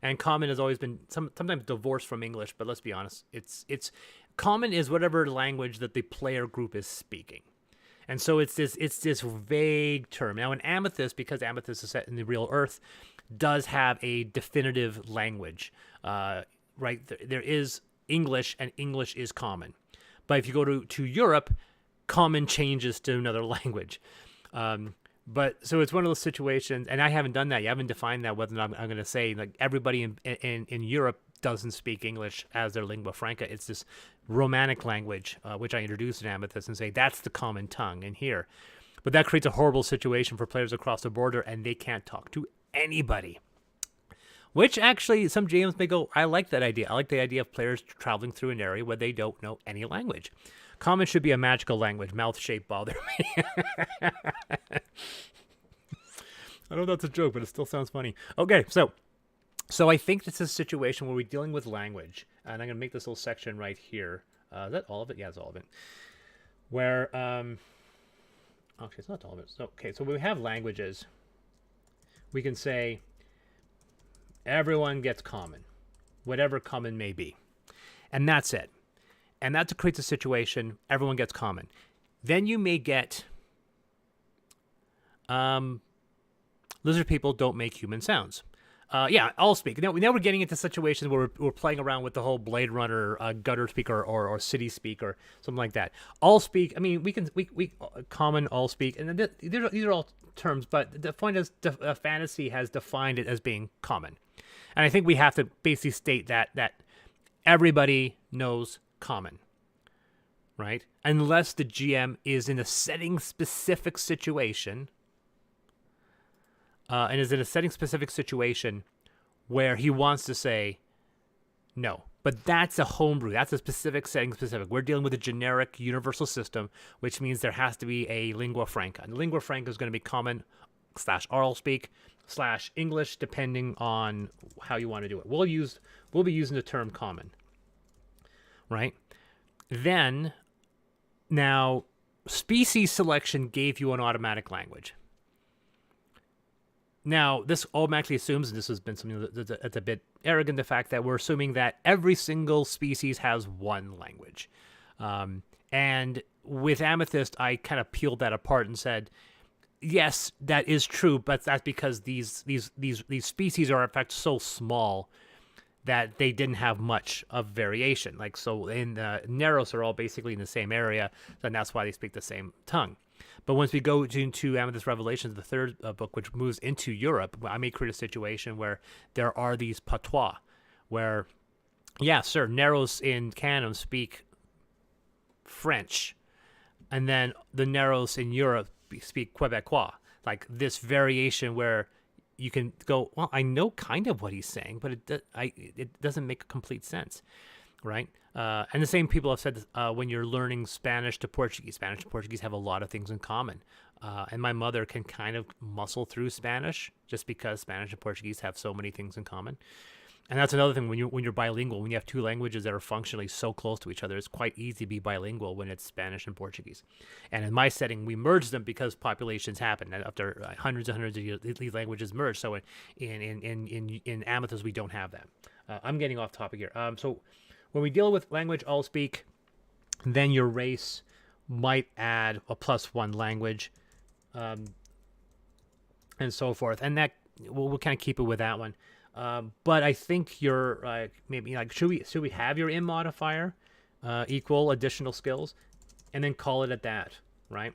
And common has always been sometimes divorced from English, but let's be honest, it's common is whatever language that the player group is speaking. And so it's this vague term. Now in Amethyst, because Amethyst is set in the real Earth, does have a definitive language, right? There is English, and English is common. But if you go to Europe, common changes to another language. But so it's one of those situations, and I haven't done that yet. I haven't defined that, whether or not I'm going to say like everybody in Europe doesn't speak English as their lingua franca. It's this Romanic language, which I introduced in Amethyst, and say that's the common tongue in here. But that creates a horrible situation for players across the border, and they can't talk to anybody. Which actually, some GMs may go, I like that idea. I like the idea of players traveling through an area where they don't know any language. Common should be a magical language. Mouth shape bother me. I know that's a joke, but it still sounds funny. Okay, so I think this is a situation where we're dealing with language, and I'm going to make this little section right here. Is that all of it? Yeah, it's all of it. Where, actually, it's not all of it. So, okay, so when we have languages, we can say everyone gets common, whatever common may be, and that's it. And that creates a situation, everyone gets common. Then you may get lizard people don't make human sounds. Yeah, all speak. Now we're getting into situations where we're playing around with the whole Blade Runner gutter speak or city speak or something like that. All speak. I mean, we common, all speak, and these are all terms. But the point is, fantasy has defined it as being common, and I think we have to basically state that everybody knows common, right? Unless the GM is in a setting-specific situation, and is in a setting-specific situation where he wants to say no. But that's a homebrew. That's a specific setting-specific. We're dealing with a generic universal system, which means there has to be a lingua franca. And lingua franca is going to be common / oral speak / English, depending on how you want to do it. We'll be using the term common, right? Then, now, species selection gave you an automatic language. Now, this automatically assumes, and this has been something that's a bit arrogant, the fact that we're assuming that every single species has one language. And with Amethyst, I kind of peeled that apart and said, yes, that is true, but that's because these species are in fact so small that they didn't have much of variation. Like, so in Neros are all basically in the same area, and that's why they speak the same tongue. But once we go into Amethyst Revelations, the third book, which moves into Europe, I may create a situation where there are these patois, where, yeah, sir, Neros in canon speak French, and then the Neros in Europe speak Quebecois. Like this variation where you can go, well, I know kind of what he's saying, but it doesn't make complete sense, right? And the same people have said when you're learning Spanish to Portuguese have a lot of things in common. And my mother can kind of muscle through Spanish just because Spanish and Portuguese have so many things in common. And that's another thing when you're bilingual, when you have two languages that are functionally so close to each other, it's quite easy to be bilingual when it's Spanish and Portuguese. And in my setting, we merged them because populations happen after hundreds and hundreds of years. These languages merge. So in Amethyst, we don't have that. I'm getting off topic here. So when we deal with language all speak, then your race might add a +1 language, and so forth. And that we'll kind of keep it with that one. But I think you're maybe like should we have your in modifier equal additional skills, and then call it at that, right?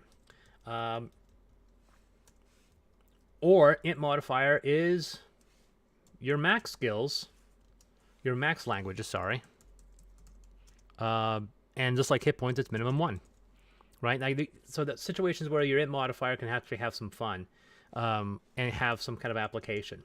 Or int modifier is your max skills, your max languages, sorry. And just like hit points, it's minimum 1, right? Like so that situations where your int modifier can actually have some fun, and have some kind of application.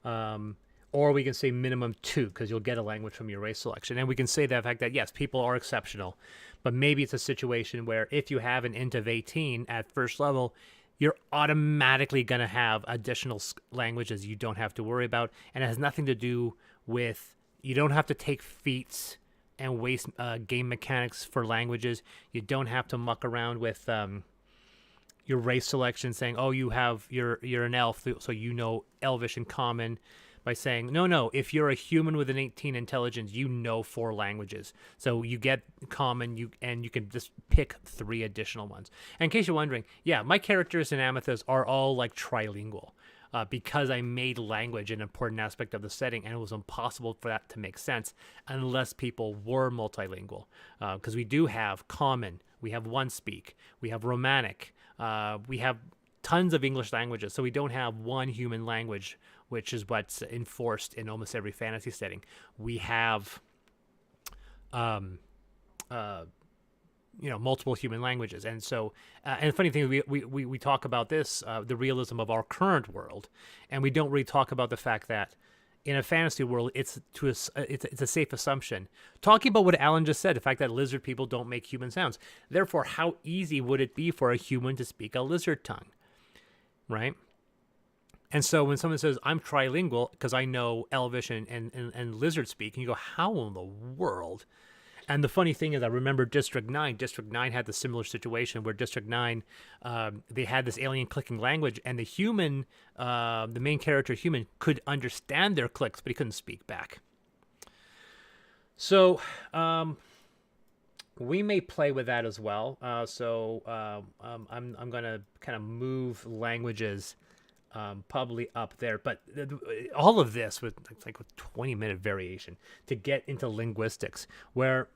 Or we can say minimum 2 because you'll get a language from your race selection. And we can say that fact that, yes, people are exceptional, but maybe it's a situation where if you have an int of 18 at first level, you're automatically going to have additional languages you don't have to worry about. And it has nothing to do with, you don't have to take feats and waste game mechanics for languages. You don't have to muck around with your race selection, saying, oh, you're an elf, so you know Elvish and Common, by saying, no, if you're a human with an 18 intelligence, you know 4 languages. So you get Common, and you can just pick 3 additional ones. And in case you're wondering, yeah, my characters in Amethyst are all like trilingual. Because I made language an important aspect of the setting, and it was impossible for that to make sense unless people were multilingual. Because we do have Common, we have One Speak, we have Romanic, we have tons of English languages, so we don't have one human language, which is what's enforced in almost every fantasy setting. We have multiple human languages. And so, and the funny thing is we talk about this, the realism of our current world, and we don't really talk about the fact that in a fantasy world, it's a safe assumption. Talking about what Alan just said, the fact that lizard people don't make human sounds. Therefore, how easy would it be for a human to speak a lizard tongue, right? And so when someone says, I'm trilingual because I know Elvish and lizard speak, and you go, how in the world? And the funny thing is, I remember District 9. District 9 had the similar situation where District 9, they had this alien clicking language, and the human, the main character human, could understand their clicks, but he couldn't speak back. So we may play with that as well. I'm going to kind of move languages probably up there, but all of this with like a 20-minute variation to get into linguistics, where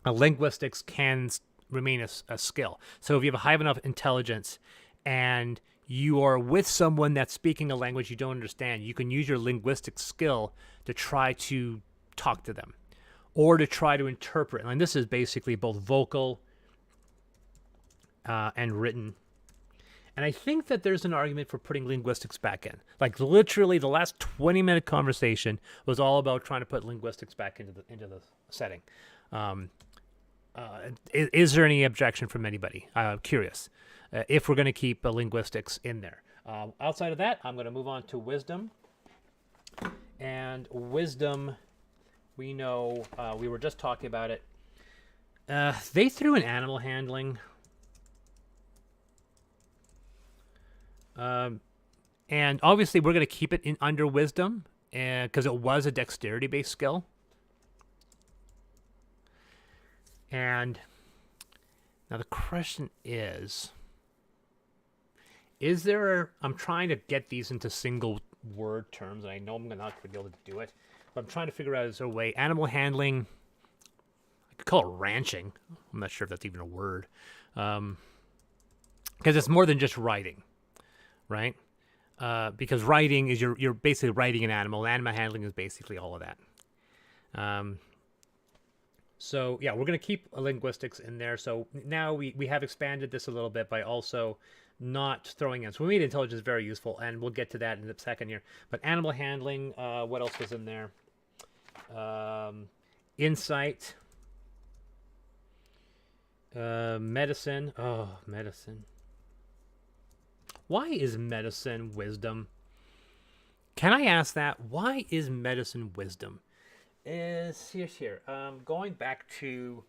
linguistics can remain a skill. So if you have a high enough intelligence and you are with someone that's speaking a language you don't understand, you can use your linguistic skill to try to talk to them or to try to interpret. And this is basically both vocal and written. And I think that there's an argument for putting linguistics back in. Like literally the last 20-minute conversation was all about trying to put linguistics back into the setting. Is there any objection from anybody? Curious. If we're going to keep linguistics in there. Outside of that, I'm going to move on to wisdom. And wisdom, we know, we were just talking about it. They threw in animal handling. And obviously we're going to keep it in under wisdom because it was a dexterity-based skill. And now the question is there, I'm trying to get these into single word terms, and I know I'm not going to be able to do it, but I'm trying to figure out is there a way. Animal handling, I could call it ranching. I'm not sure if that's even a word. Because it's more than just riding, right? Because riding is you're basically riding an animal. Animal handling is basically all of that. So yeah, we're going to keep linguistics in there. So now we have expanded this a little bit by also not throwing in. So we made intelligence very useful, and we'll get to that in a second here. But animal handling, what else was in there? Insight. Medicine. Oh, medicine. Why is medicine wisdom? Can I ask that? Why is medicine wisdom? Is here. Going back to,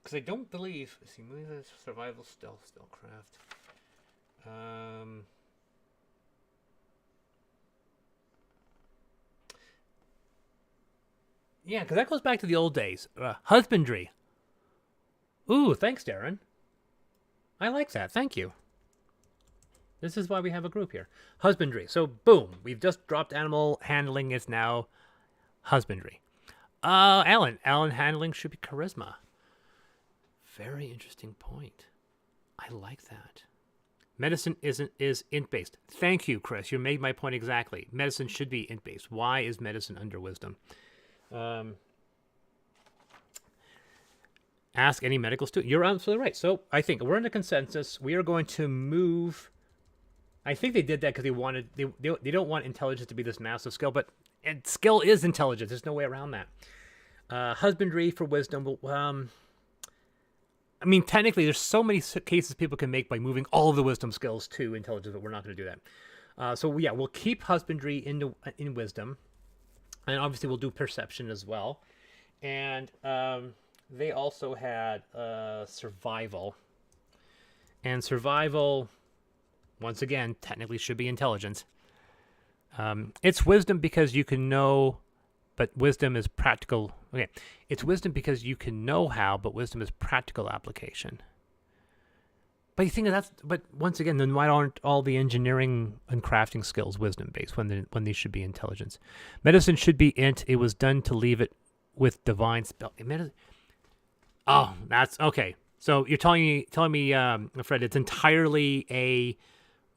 because I don't believe. See, survival, stealth, craft. Yeah, because that goes back to the old days. Husbandry. Ooh, thanks, Darren. I like that. Thank you. This is why we have a group here. Husbandry. So, boom. We've just dropped animal handling. It's now husbandry. Alan. Alan handling should be charisma. Very interesting point. I like that. Medicine is int-based. Thank you, Chris. You made my point exactly. Medicine should be int-based. Why is medicine under wisdom? Ask any medical student. You're absolutely right. So I think we're in a consensus. We are going to move. I think they did that because they don't want intelligence to be this massive skill, but skill is intelligence. There's no way around that. Husbandry for wisdom. I mean, technically, there's so many cases people can make by moving all of the wisdom skills to intelligence, but we're not going to do that. So yeah, we'll keep husbandry in wisdom, and obviously we'll do perception as well. And they also had survival, and survival, once again, technically should be intelligence. It's wisdom because you can know, but wisdom is practical. Okay, it's wisdom because you can know how, but wisdom is practical application. But you think but once again, then why aren't all the engineering and crafting skills wisdom based when they should be intelligence? Medicine should be int. It was done to leave it with divine spell. Oh, that's okay. So you're telling me, Fred, it's entirely a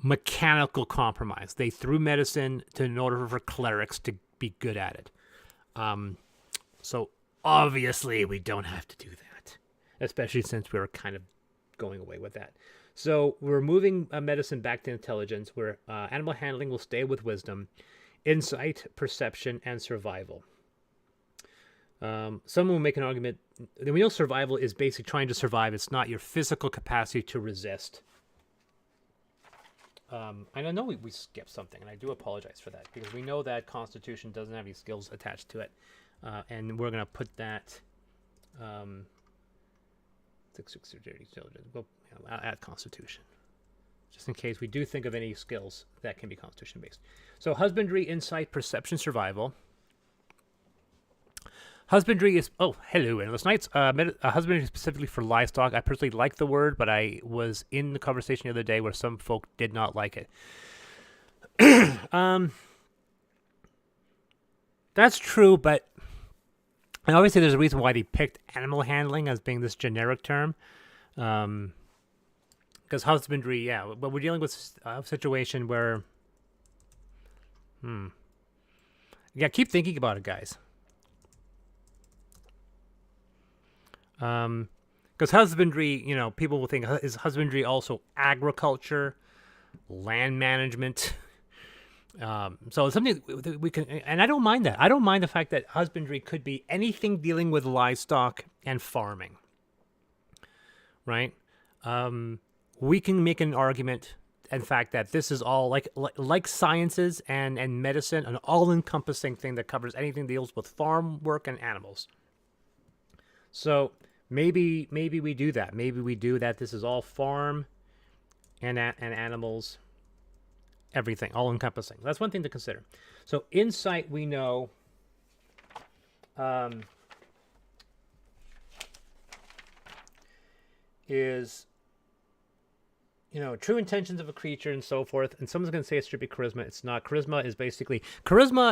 mechanical compromise. They threw medicine in order for clerics to be good at it. So obviously we don't have to do that, especially since we were kind of going away with that. So we're moving medicine back to intelligence, where animal handling will stay with wisdom, insight, perception, and survival. Someone will make an argument that we know survival is basically trying to survive. It's not your physical capacity to resist. And I know we skipped something, and I do apologize for that, because we know that Constitution doesn't have any skills attached to it. And we're going to put that 630 children. We'll add Constitution, just in case we do think of any skills that can be Constitution based. So husbandry, insight, perception, survival. Husbandry is hello, endless nights. Husbandry is specifically for livestock. I personally like the word, but I was in the conversation the other day where some folk did not like it. That's true, but and obviously there's a reason why they picked animal handling as being this generic term. Because husbandry, yeah, but we're dealing with a situation where, yeah, keep thinking about it, guys. Because husbandry, people will think, is husbandry also agriculture, land management? So it's something we can, and I don't mind that. I don't mind the fact that husbandry could be anything dealing with livestock and farming, right? We can make an argument, in fact, that this is all like sciences and medicine, an all-encompassing thing that covers anything that deals with farm work and animals. So maybe we do that. Maybe we do that. This is all farm and animals. Everything, all encompassing. That's one thing to consider. So insight, we know, is, true intentions of a creature and so forth. And someone's going to say it should be charisma. It's not. Charisma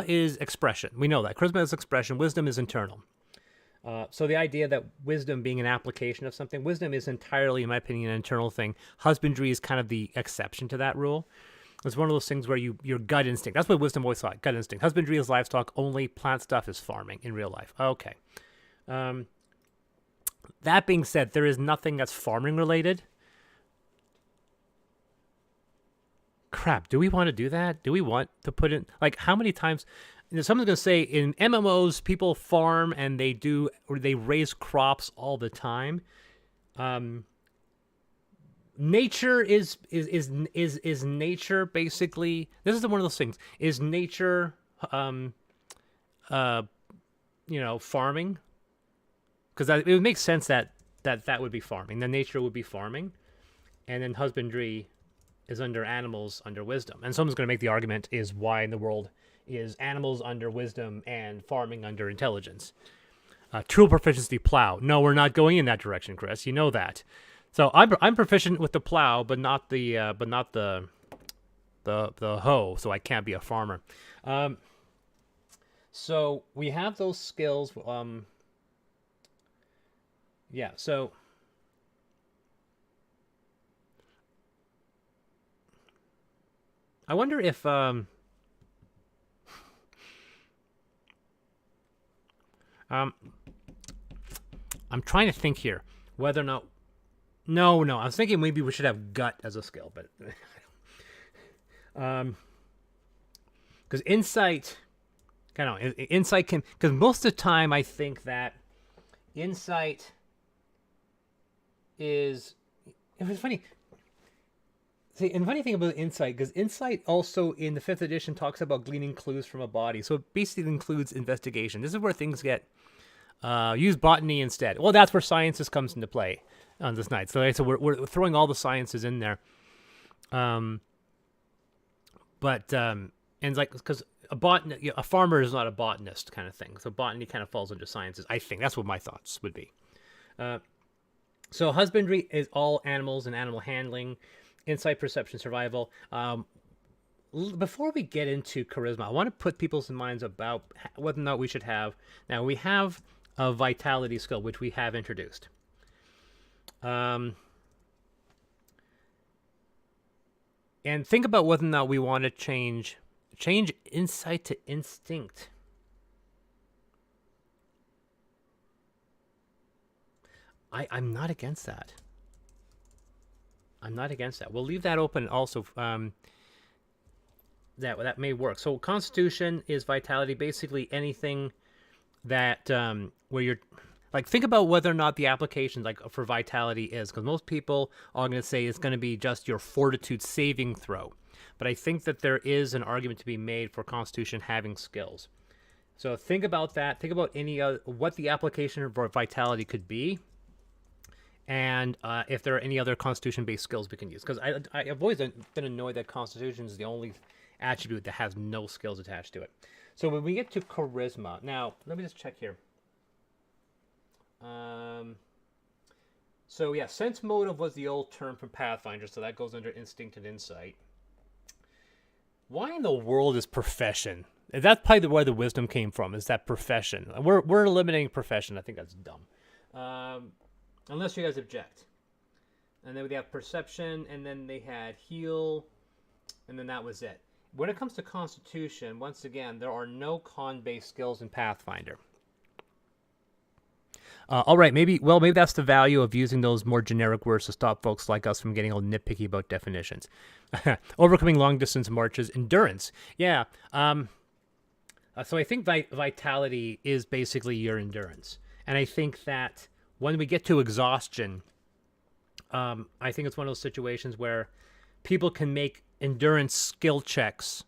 is expression. We know that. Charisma is expression. Wisdom is internal. So the idea that wisdom being an application of something, wisdom is entirely, in my opinion, an internal thing. Husbandry is kind of the exception to that rule. It's one of those things where your gut instinct. That's what wisdom always thought. Gut instinct. Husbandry is livestock only. Plant stuff is farming in real life. Okay. That being said, there is nothing that's farming related. Crap. Do we want to do that? Do we want to put in, how many times? Someone's going to say in MMOs, people farm and they raise crops all the time. nature is nature basically. This is one of those things. Is nature, farming? Because it would make sense that would be farming. Then nature would be farming, and then husbandry is under animals under wisdom. And someone's going to make the argument: is why in the world is animals under wisdom and farming under intelligence? Tool proficiency, plow. No, we're not going in that direction, Chris. You know that. So I'm proficient with the plow, but not the hoe. So I can't be a farmer. So we have those skills. Yeah. So I wonder if I'm trying to think here whether or not. No. I was thinking maybe we should have gut as a skill, but because insight, insight can. Because most of the time, I think that insight is. It was funny. See, and funny thing about insight, because insight also in the 5th edition talks about gleaning clues from a body, so it basically includes investigation. This is where things get. Use botany instead. Well, that's where sciences comes into play on this night. So we're throwing all the sciences in there. And it's like, because a farmer is not a botanist kind of thing. So botany kind of falls under sciences. I think that's what my thoughts would be. So husbandry is all animals and animal handling, insight, perception, survival. Before we get into charisma, I want to put people's minds about whether or not we should have. Now we have a vitality skill, which we have introduced. And think about whether or not we want to change insight to instinct. I'm not against that. I'm not against that. We'll leave that open also. That may work. So constitution is vitality, basically anything that where you're like, think about whether or not the application like for vitality is, because most people are going to say it's going to be just your fortitude saving throw. But I think that there is an argument to be made for constitution having skills. So think about that. Think about any other, what the application for vitality could be, and if there are any other constitution-based skills we can use. Because I've always been annoyed that constitution is the only attribute that has no skills attached to it. So when we get to charisma, now let me just check here. So yeah, sense motive was the old term from Pathfinder, so that goes under instinct and insight. Why in the world is profession? That's probably where the wisdom came from, is that profession. We're eliminating profession. I think that's dumb. Unless you guys object. And then we have perception, and then they had heal, and then that was it. When it comes to constitution, once again, there are no con-based skills in Pathfinder. All right, maybe that's the value of using those more generic words to stop folks like us from getting all nitpicky about definitions. Overcoming long-distance marches, endurance. Yeah. So I think vitality is basically your endurance. And I think that when we get to exhaustion, I think it's one of those situations where people can make endurance skill checks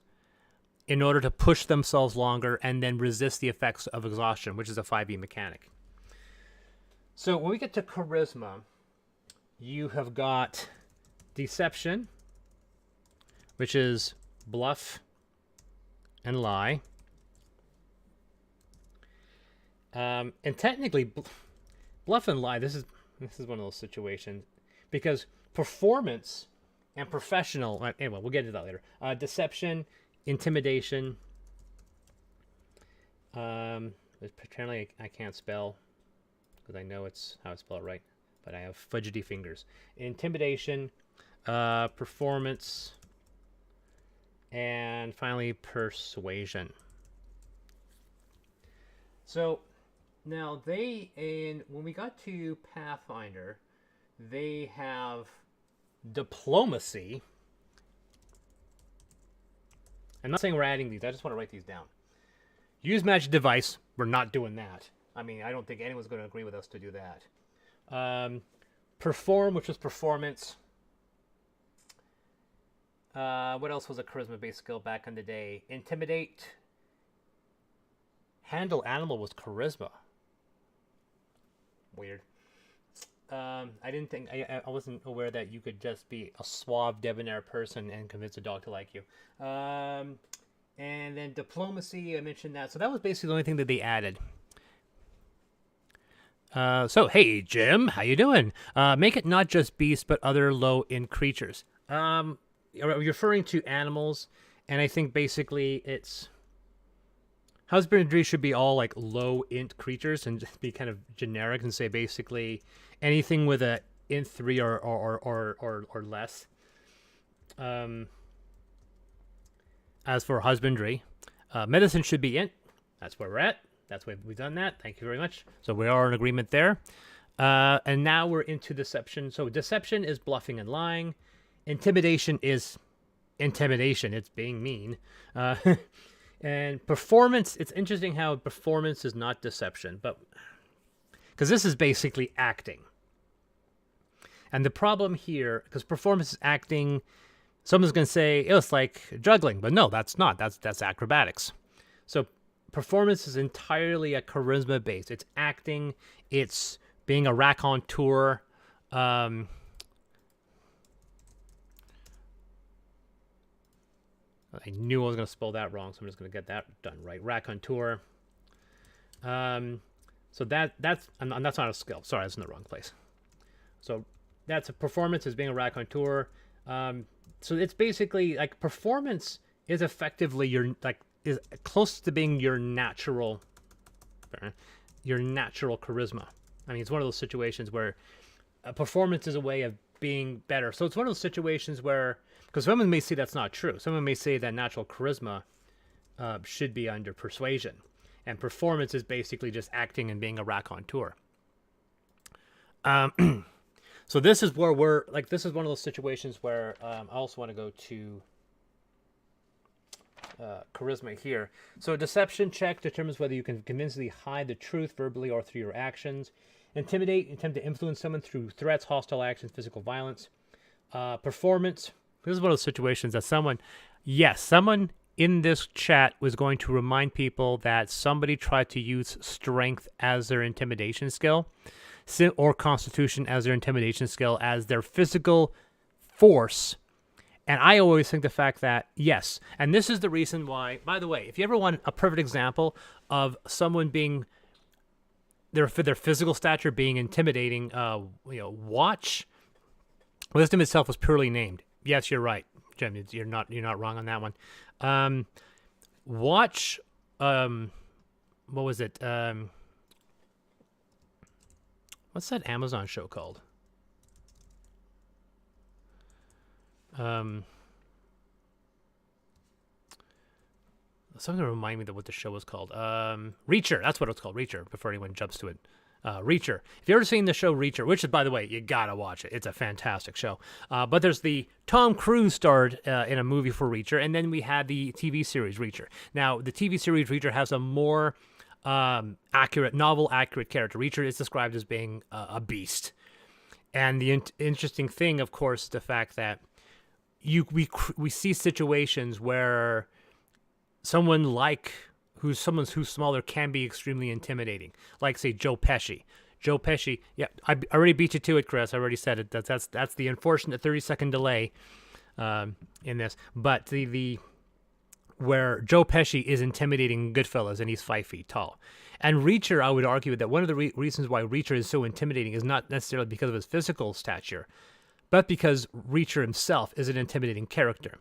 in order to push themselves longer and then resist the effects of exhaustion, which is a 5e mechanic. So when we get to charisma, you have got deception, which is bluff and lie. And technically, bluff and lie, this is one of those situations, because performance and professional, anyway, we'll get into that later. Deception, intimidation. Apparently I can't spell, because I know it's how I spell it right, but I have fudgety fingers. Intimidation, performance, and finally persuasion. So now when we got to Pathfinder, they have diplomacy. I'm not saying we're adding these, I just want to write these down. Use magic device, we're not doing that. I mean, I don't think anyone's going to agree with us to do that. Perform, which was performance. What else was a charisma-based skill back in the day? Intimidate. Handle animal was charisma. Weird. I didn't think I wasn't aware that you could just be a suave, debonair person and convince a dog to like you. And then diplomacy, I mentioned that. So that was basically the only thing that they added. So hey Jim, how you doing? Make it not just beasts but other low-end creatures. You're referring to animals, and I think basically it's husbandry should be all like low-int creatures and just be kind of generic and say basically anything with a int 3 or less. As for husbandry, medicine should be int. That's where we're at. That's why we've done that. Thank you very much. So we are in agreement there. And now we're into deception. So deception is bluffing and lying. Intimidation is intimidation. It's being mean. And performance, it's interesting how performance is not deception, but because this is basically acting. And the problem here, because performance is acting, someone's going to say, oh, it's like juggling, but no, that's not. That's acrobatics. So performance is entirely a charisma base. It's acting. It's being a raconteur. I knew I was going to spell that wrong, so I'm just going to get that done right. Raconteur. So that's not a skill. Sorry, that's in the wrong place. So that's a performance is being a raconteur. So it's basically like performance is effectively is close to being your natural charisma. I mean, it's one of those situations where a performance is a way of being better. So it's one of those situations where, because someone may say that's not true. Someone may say that natural charisma should be under persuasion. And performance is basically just acting and being a raconteur. So this is where this is one of those situations where I also want to go to charisma here. So deception check determines whether you can convincingly hide the truth verbally or through your actions. Intimidate, attempt to influence someone through threats, hostile actions, physical violence. Performance, this is one of those situations that someone in this chat was going to remind people that somebody tried to use strength as their intimidation skill, or constitution as their intimidation skill, as their physical force. And I always think the fact that, yes, and this is the reason why, by the way, if you ever want a perfect example of someone being, their physical stature being intimidating, watch, Wisdom itself was purely named. Yes, you're right, Jim. You're not wrong on that one. Watch, what was it? What's that Amazon show called? Something to remind me what the show was called. Reacher. That's what it's called. Reacher. Before anyone jumps to it. Reacher. If you've ever seen the show Reacher, which is, by the way, you gotta watch it. It's a fantastic show. But there's the Tom Cruise starred in a movie for Reacher, and then we had the TV series Reacher. Now, the TV series Reacher has a more novel-accurate character. Reacher is described as being a beast. And the interesting thing, of course, is the fact that we see situations where someone who's smaller can be extremely intimidating. Like, say, Joe Pesci. Joe Pesci, yeah, I already beat you to it, Chris. I already said it. That's the unfortunate 30-second delay in this. But the where Joe Pesci is intimidating Goodfellas, and he's 5 feet tall. And Reacher, I would argue that one of the reasons why Reacher is so intimidating is not necessarily because of his physical stature, but because Reacher himself is an intimidating character.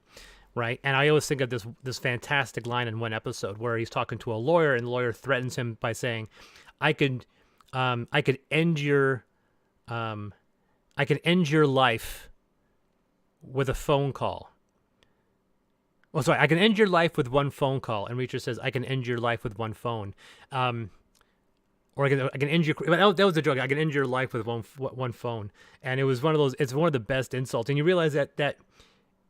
Right, and I always think of this fantastic line in one episode where he's talking to a lawyer, and the lawyer threatens him by saying, "I could end your life with a phone call." Oh, sorry, I can end your life with one phone call, and Reacher says, "I can end your life with one phone." Or I can end your. That was a joke. I can end your life with one phone, and it was one of those. It's one of the best insults, and you realize that.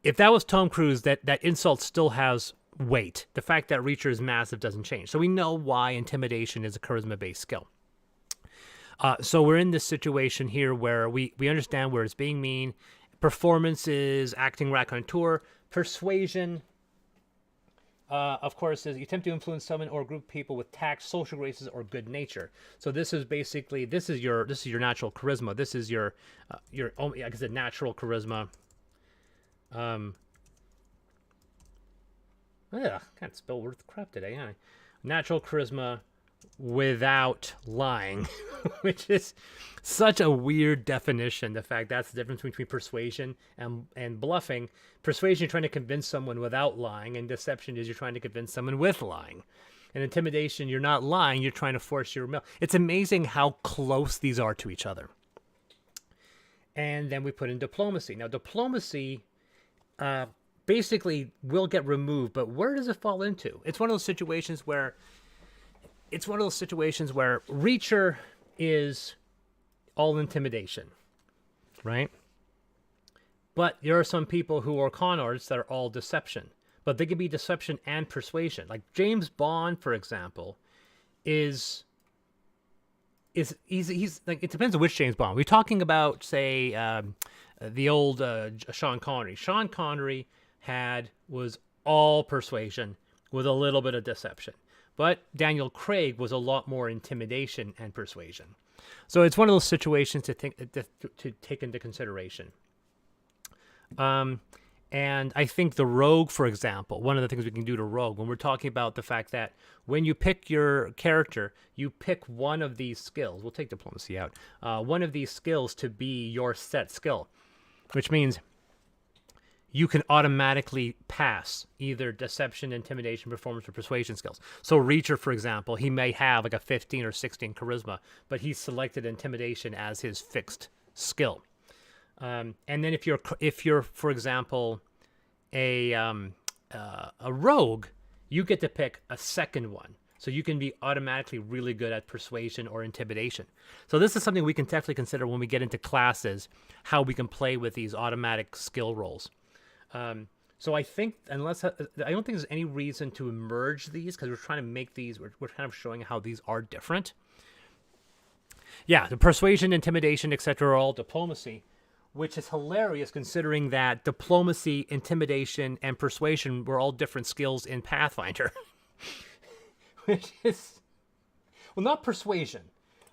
If that was Tom Cruise, that insult still has weight. The fact that Reacher is massive doesn't change. So we know why intimidation is a charisma-based skill. So we're in this situation here where we understand where it's being mean. Performance is acting raconteur. Persuasion, of course, is you attempt to influence someone or group of people with tact, social graces, or good nature. So this is basically this is your natural charisma. This is your like I said, natural charisma. Can't spell worth crap today, huh? Natural charisma without lying, which is such a weird definition. The fact that's the difference between persuasion and bluffing. Persuasion, you're trying to convince someone without lying, and deception is you're trying to convince someone with lying. And intimidation, you're not lying, you're trying to force your will. It's amazing how close these are to each other. And then we put in diplomacy. Now, diplomacy basically will get removed, but where does it fall into? It's one of those situations where Reacher is all intimidation, right? But there are some people who are con artists that are all deception. But they can be deception and persuasion. Like James Bond, for example, he's like, it depends on which James Bond. We're talking about, say, the old Sean Connery. Sean Connery was all persuasion with a little bit of deception. But Daniel Craig was a lot more intimidation and persuasion. So it's one of those situations to take into consideration. And I think the rogue, for example, one of the things we can do to rogue, when we're talking about the fact that when you pick your character, you pick one of these skills. We'll take diplomacy out. One of these skills to be your set skill, which means you can automatically pass either deception, intimidation, performance, or persuasion skills. So Reacher, for example, he may have like a 15 or 16 charisma, but he's selected intimidation as his fixed skill. And then if you're for example a rogue, you get to pick a second one, so you can be automatically really good at persuasion or intimidation. So this is something we can definitely consider when we get into classes, how we can play with these automatic skill rolls. So I think I don't think there's any reason to merge these, because we're trying to make these, we're kind of showing how these are different. Yeah, the persuasion, intimidation, etc. are all diplomacy, which is hilarious considering that diplomacy, intimidation, and persuasion were all different skills in Pathfinder. Which is, well, not persuasion,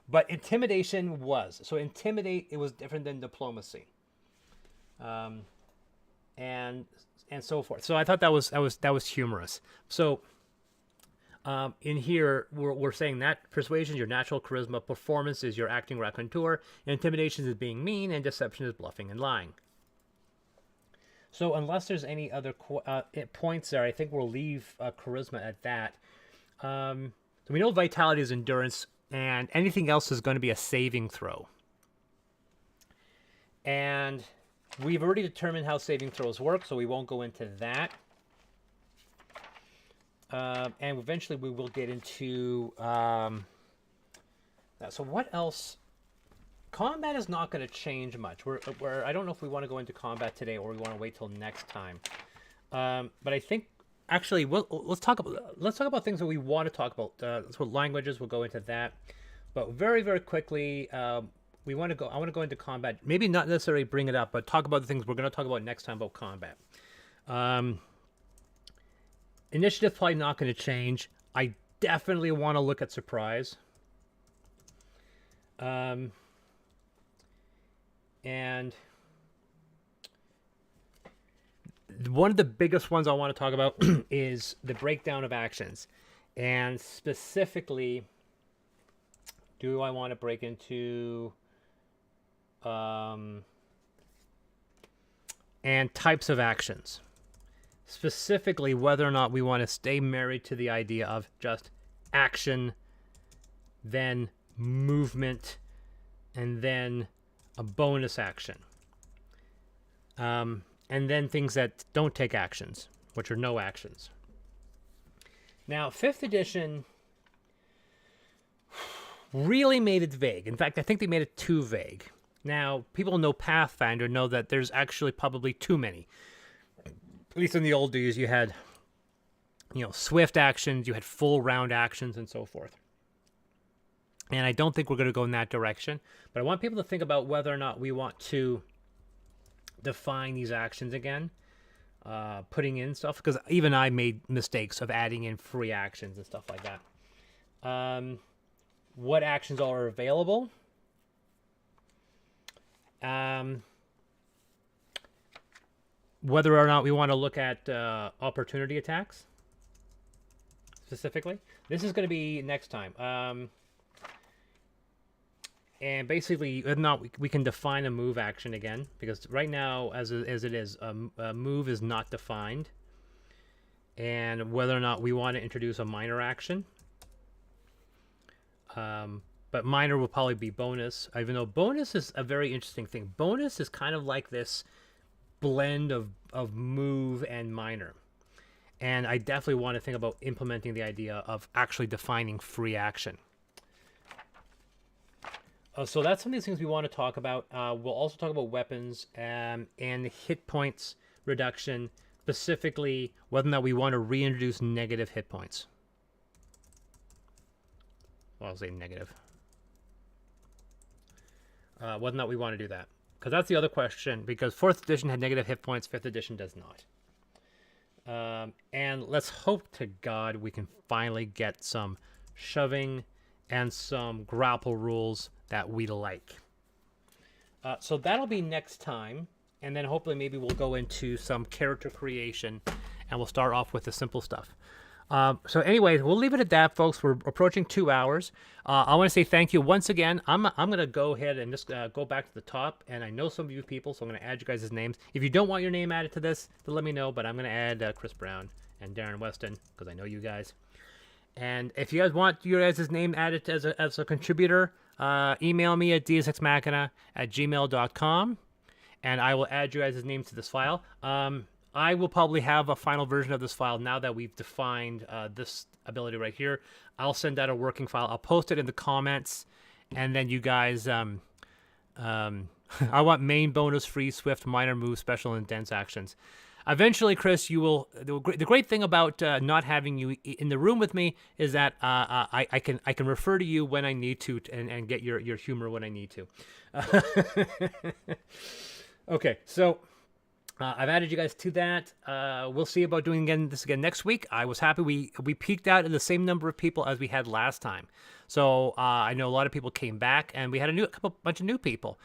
but intimidation was. So intimidate, it was different than diplomacy. And so forth. So I thought that was humorous. So in here, we're saying that persuasion is your natural charisma, performance is your acting raconteur, and intimidation is being mean, and deception is bluffing and lying. So unless there's any other points there, I think we'll leave charisma at that. So we know vitality is endurance, and anything else is going to be a saving throw. And we've already determined how saving throws work, so we won't go into that. And eventually we will get into that. So what else? Combat is not going to change much. I don't know if we want to go into combat today or we want to wait till next time. But I think actually let's talk about things that we want to talk about. So languages, we'll go into that. But very, very quickly, I want to go into combat. Maybe not necessarily bring it up, but talk about the things we're going to talk about next time about combat. Initiative probably not going to change. I definitely want to look at surprise. And one of the biggest ones I want to talk about is the breakdown of actions. And specifically, do I want to break into and types of actions? Specifically, whether or not we want to stay married to the idea of just action, then movement, and then a bonus action. And then things that don't take actions, which are no actions. Now, 5th edition really made it vague. In fact, I think they made it too vague. Now, people who know Pathfinder know that there's actually probably too many. At least in the old days, you had, swift actions, you had full round actions, and so forth. And I don't think we're going to go in that direction. But I want people to think about whether or not we want to define these actions again. putting in stuff, because even I made mistakes of adding in free actions and stuff like that. What actions are available? Whether or not we want to look at opportunity attacks specifically. This is going to be next time. And basically, if not, we can define a move action again, because right now, as it is, a move is not defined. And whether or not we want to introduce a minor action. But minor will probably be bonus, even though bonus is a very interesting thing. Bonus is kind of like this blend of move and minor. And I definitely want to think about implementing the idea of actually defining free action. So that's some of these things we want to talk about. We'll also talk about weapons and hit points reduction, specifically whether or not we want to reintroduce negative hit points. Well, I'll say negative. Whether or not we want to do that. Because that's the other question, because 4th edition had negative hit points, 5th edition does not. And let's hope to God we can finally get some shoving and some grapple rules that we like. So that'll be next time, and then hopefully maybe we'll go into some character creation, and we'll start off with the simple stuff. So anyways, we'll leave it at that, folks. We're approaching 2 hours. I want to say thank you once again. I'm going to go ahead and just go back to the top, and I know some of you people, so I'm going to add you guys' names. If you don't want your name added to this, then let me know, but I'm going to add Chris Brown and Darren Weston, because I know you guys. And if you guys want your guys' name added as a contributor, email me at deusexmachina@gmail.com, and I will add your guys' names to this file. I will probably have a final version of this file now that we've defined this ability right here. I'll send out a working file. I'll post it in the comments, and then you guys, I want main bonus, free, swift, minor move, special, and dense actions. Eventually, Chris, you will. The great thing about not having you in the room with me is that I can refer to you when I need to and get your humor when I need to. Okay, so I've added you guys to that. We'll see about doing this again next week. I was happy we peaked out at the same number of people as we had last time. So I know a lot of people came back, and we had a bunch of new people.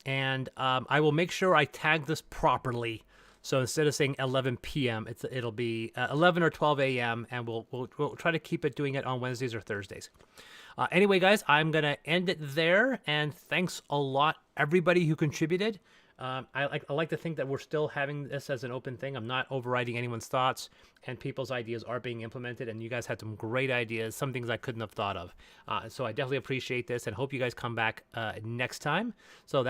And I will make sure I tag this properly. So instead of saying 11 p.m., it'll be 11 or 12 a.m., and we'll try to keep doing it on Wednesdays or Thursdays. Anyway, guys, I'm going to end it there, and thanks a lot, everybody who contributed. I like to think that we're still having this as an open thing. I'm not overriding anyone's thoughts, and people's ideas are being implemented, and you guys had some great ideas, some things I couldn't have thought of. So I definitely appreciate this, and hope you guys come back next time. So that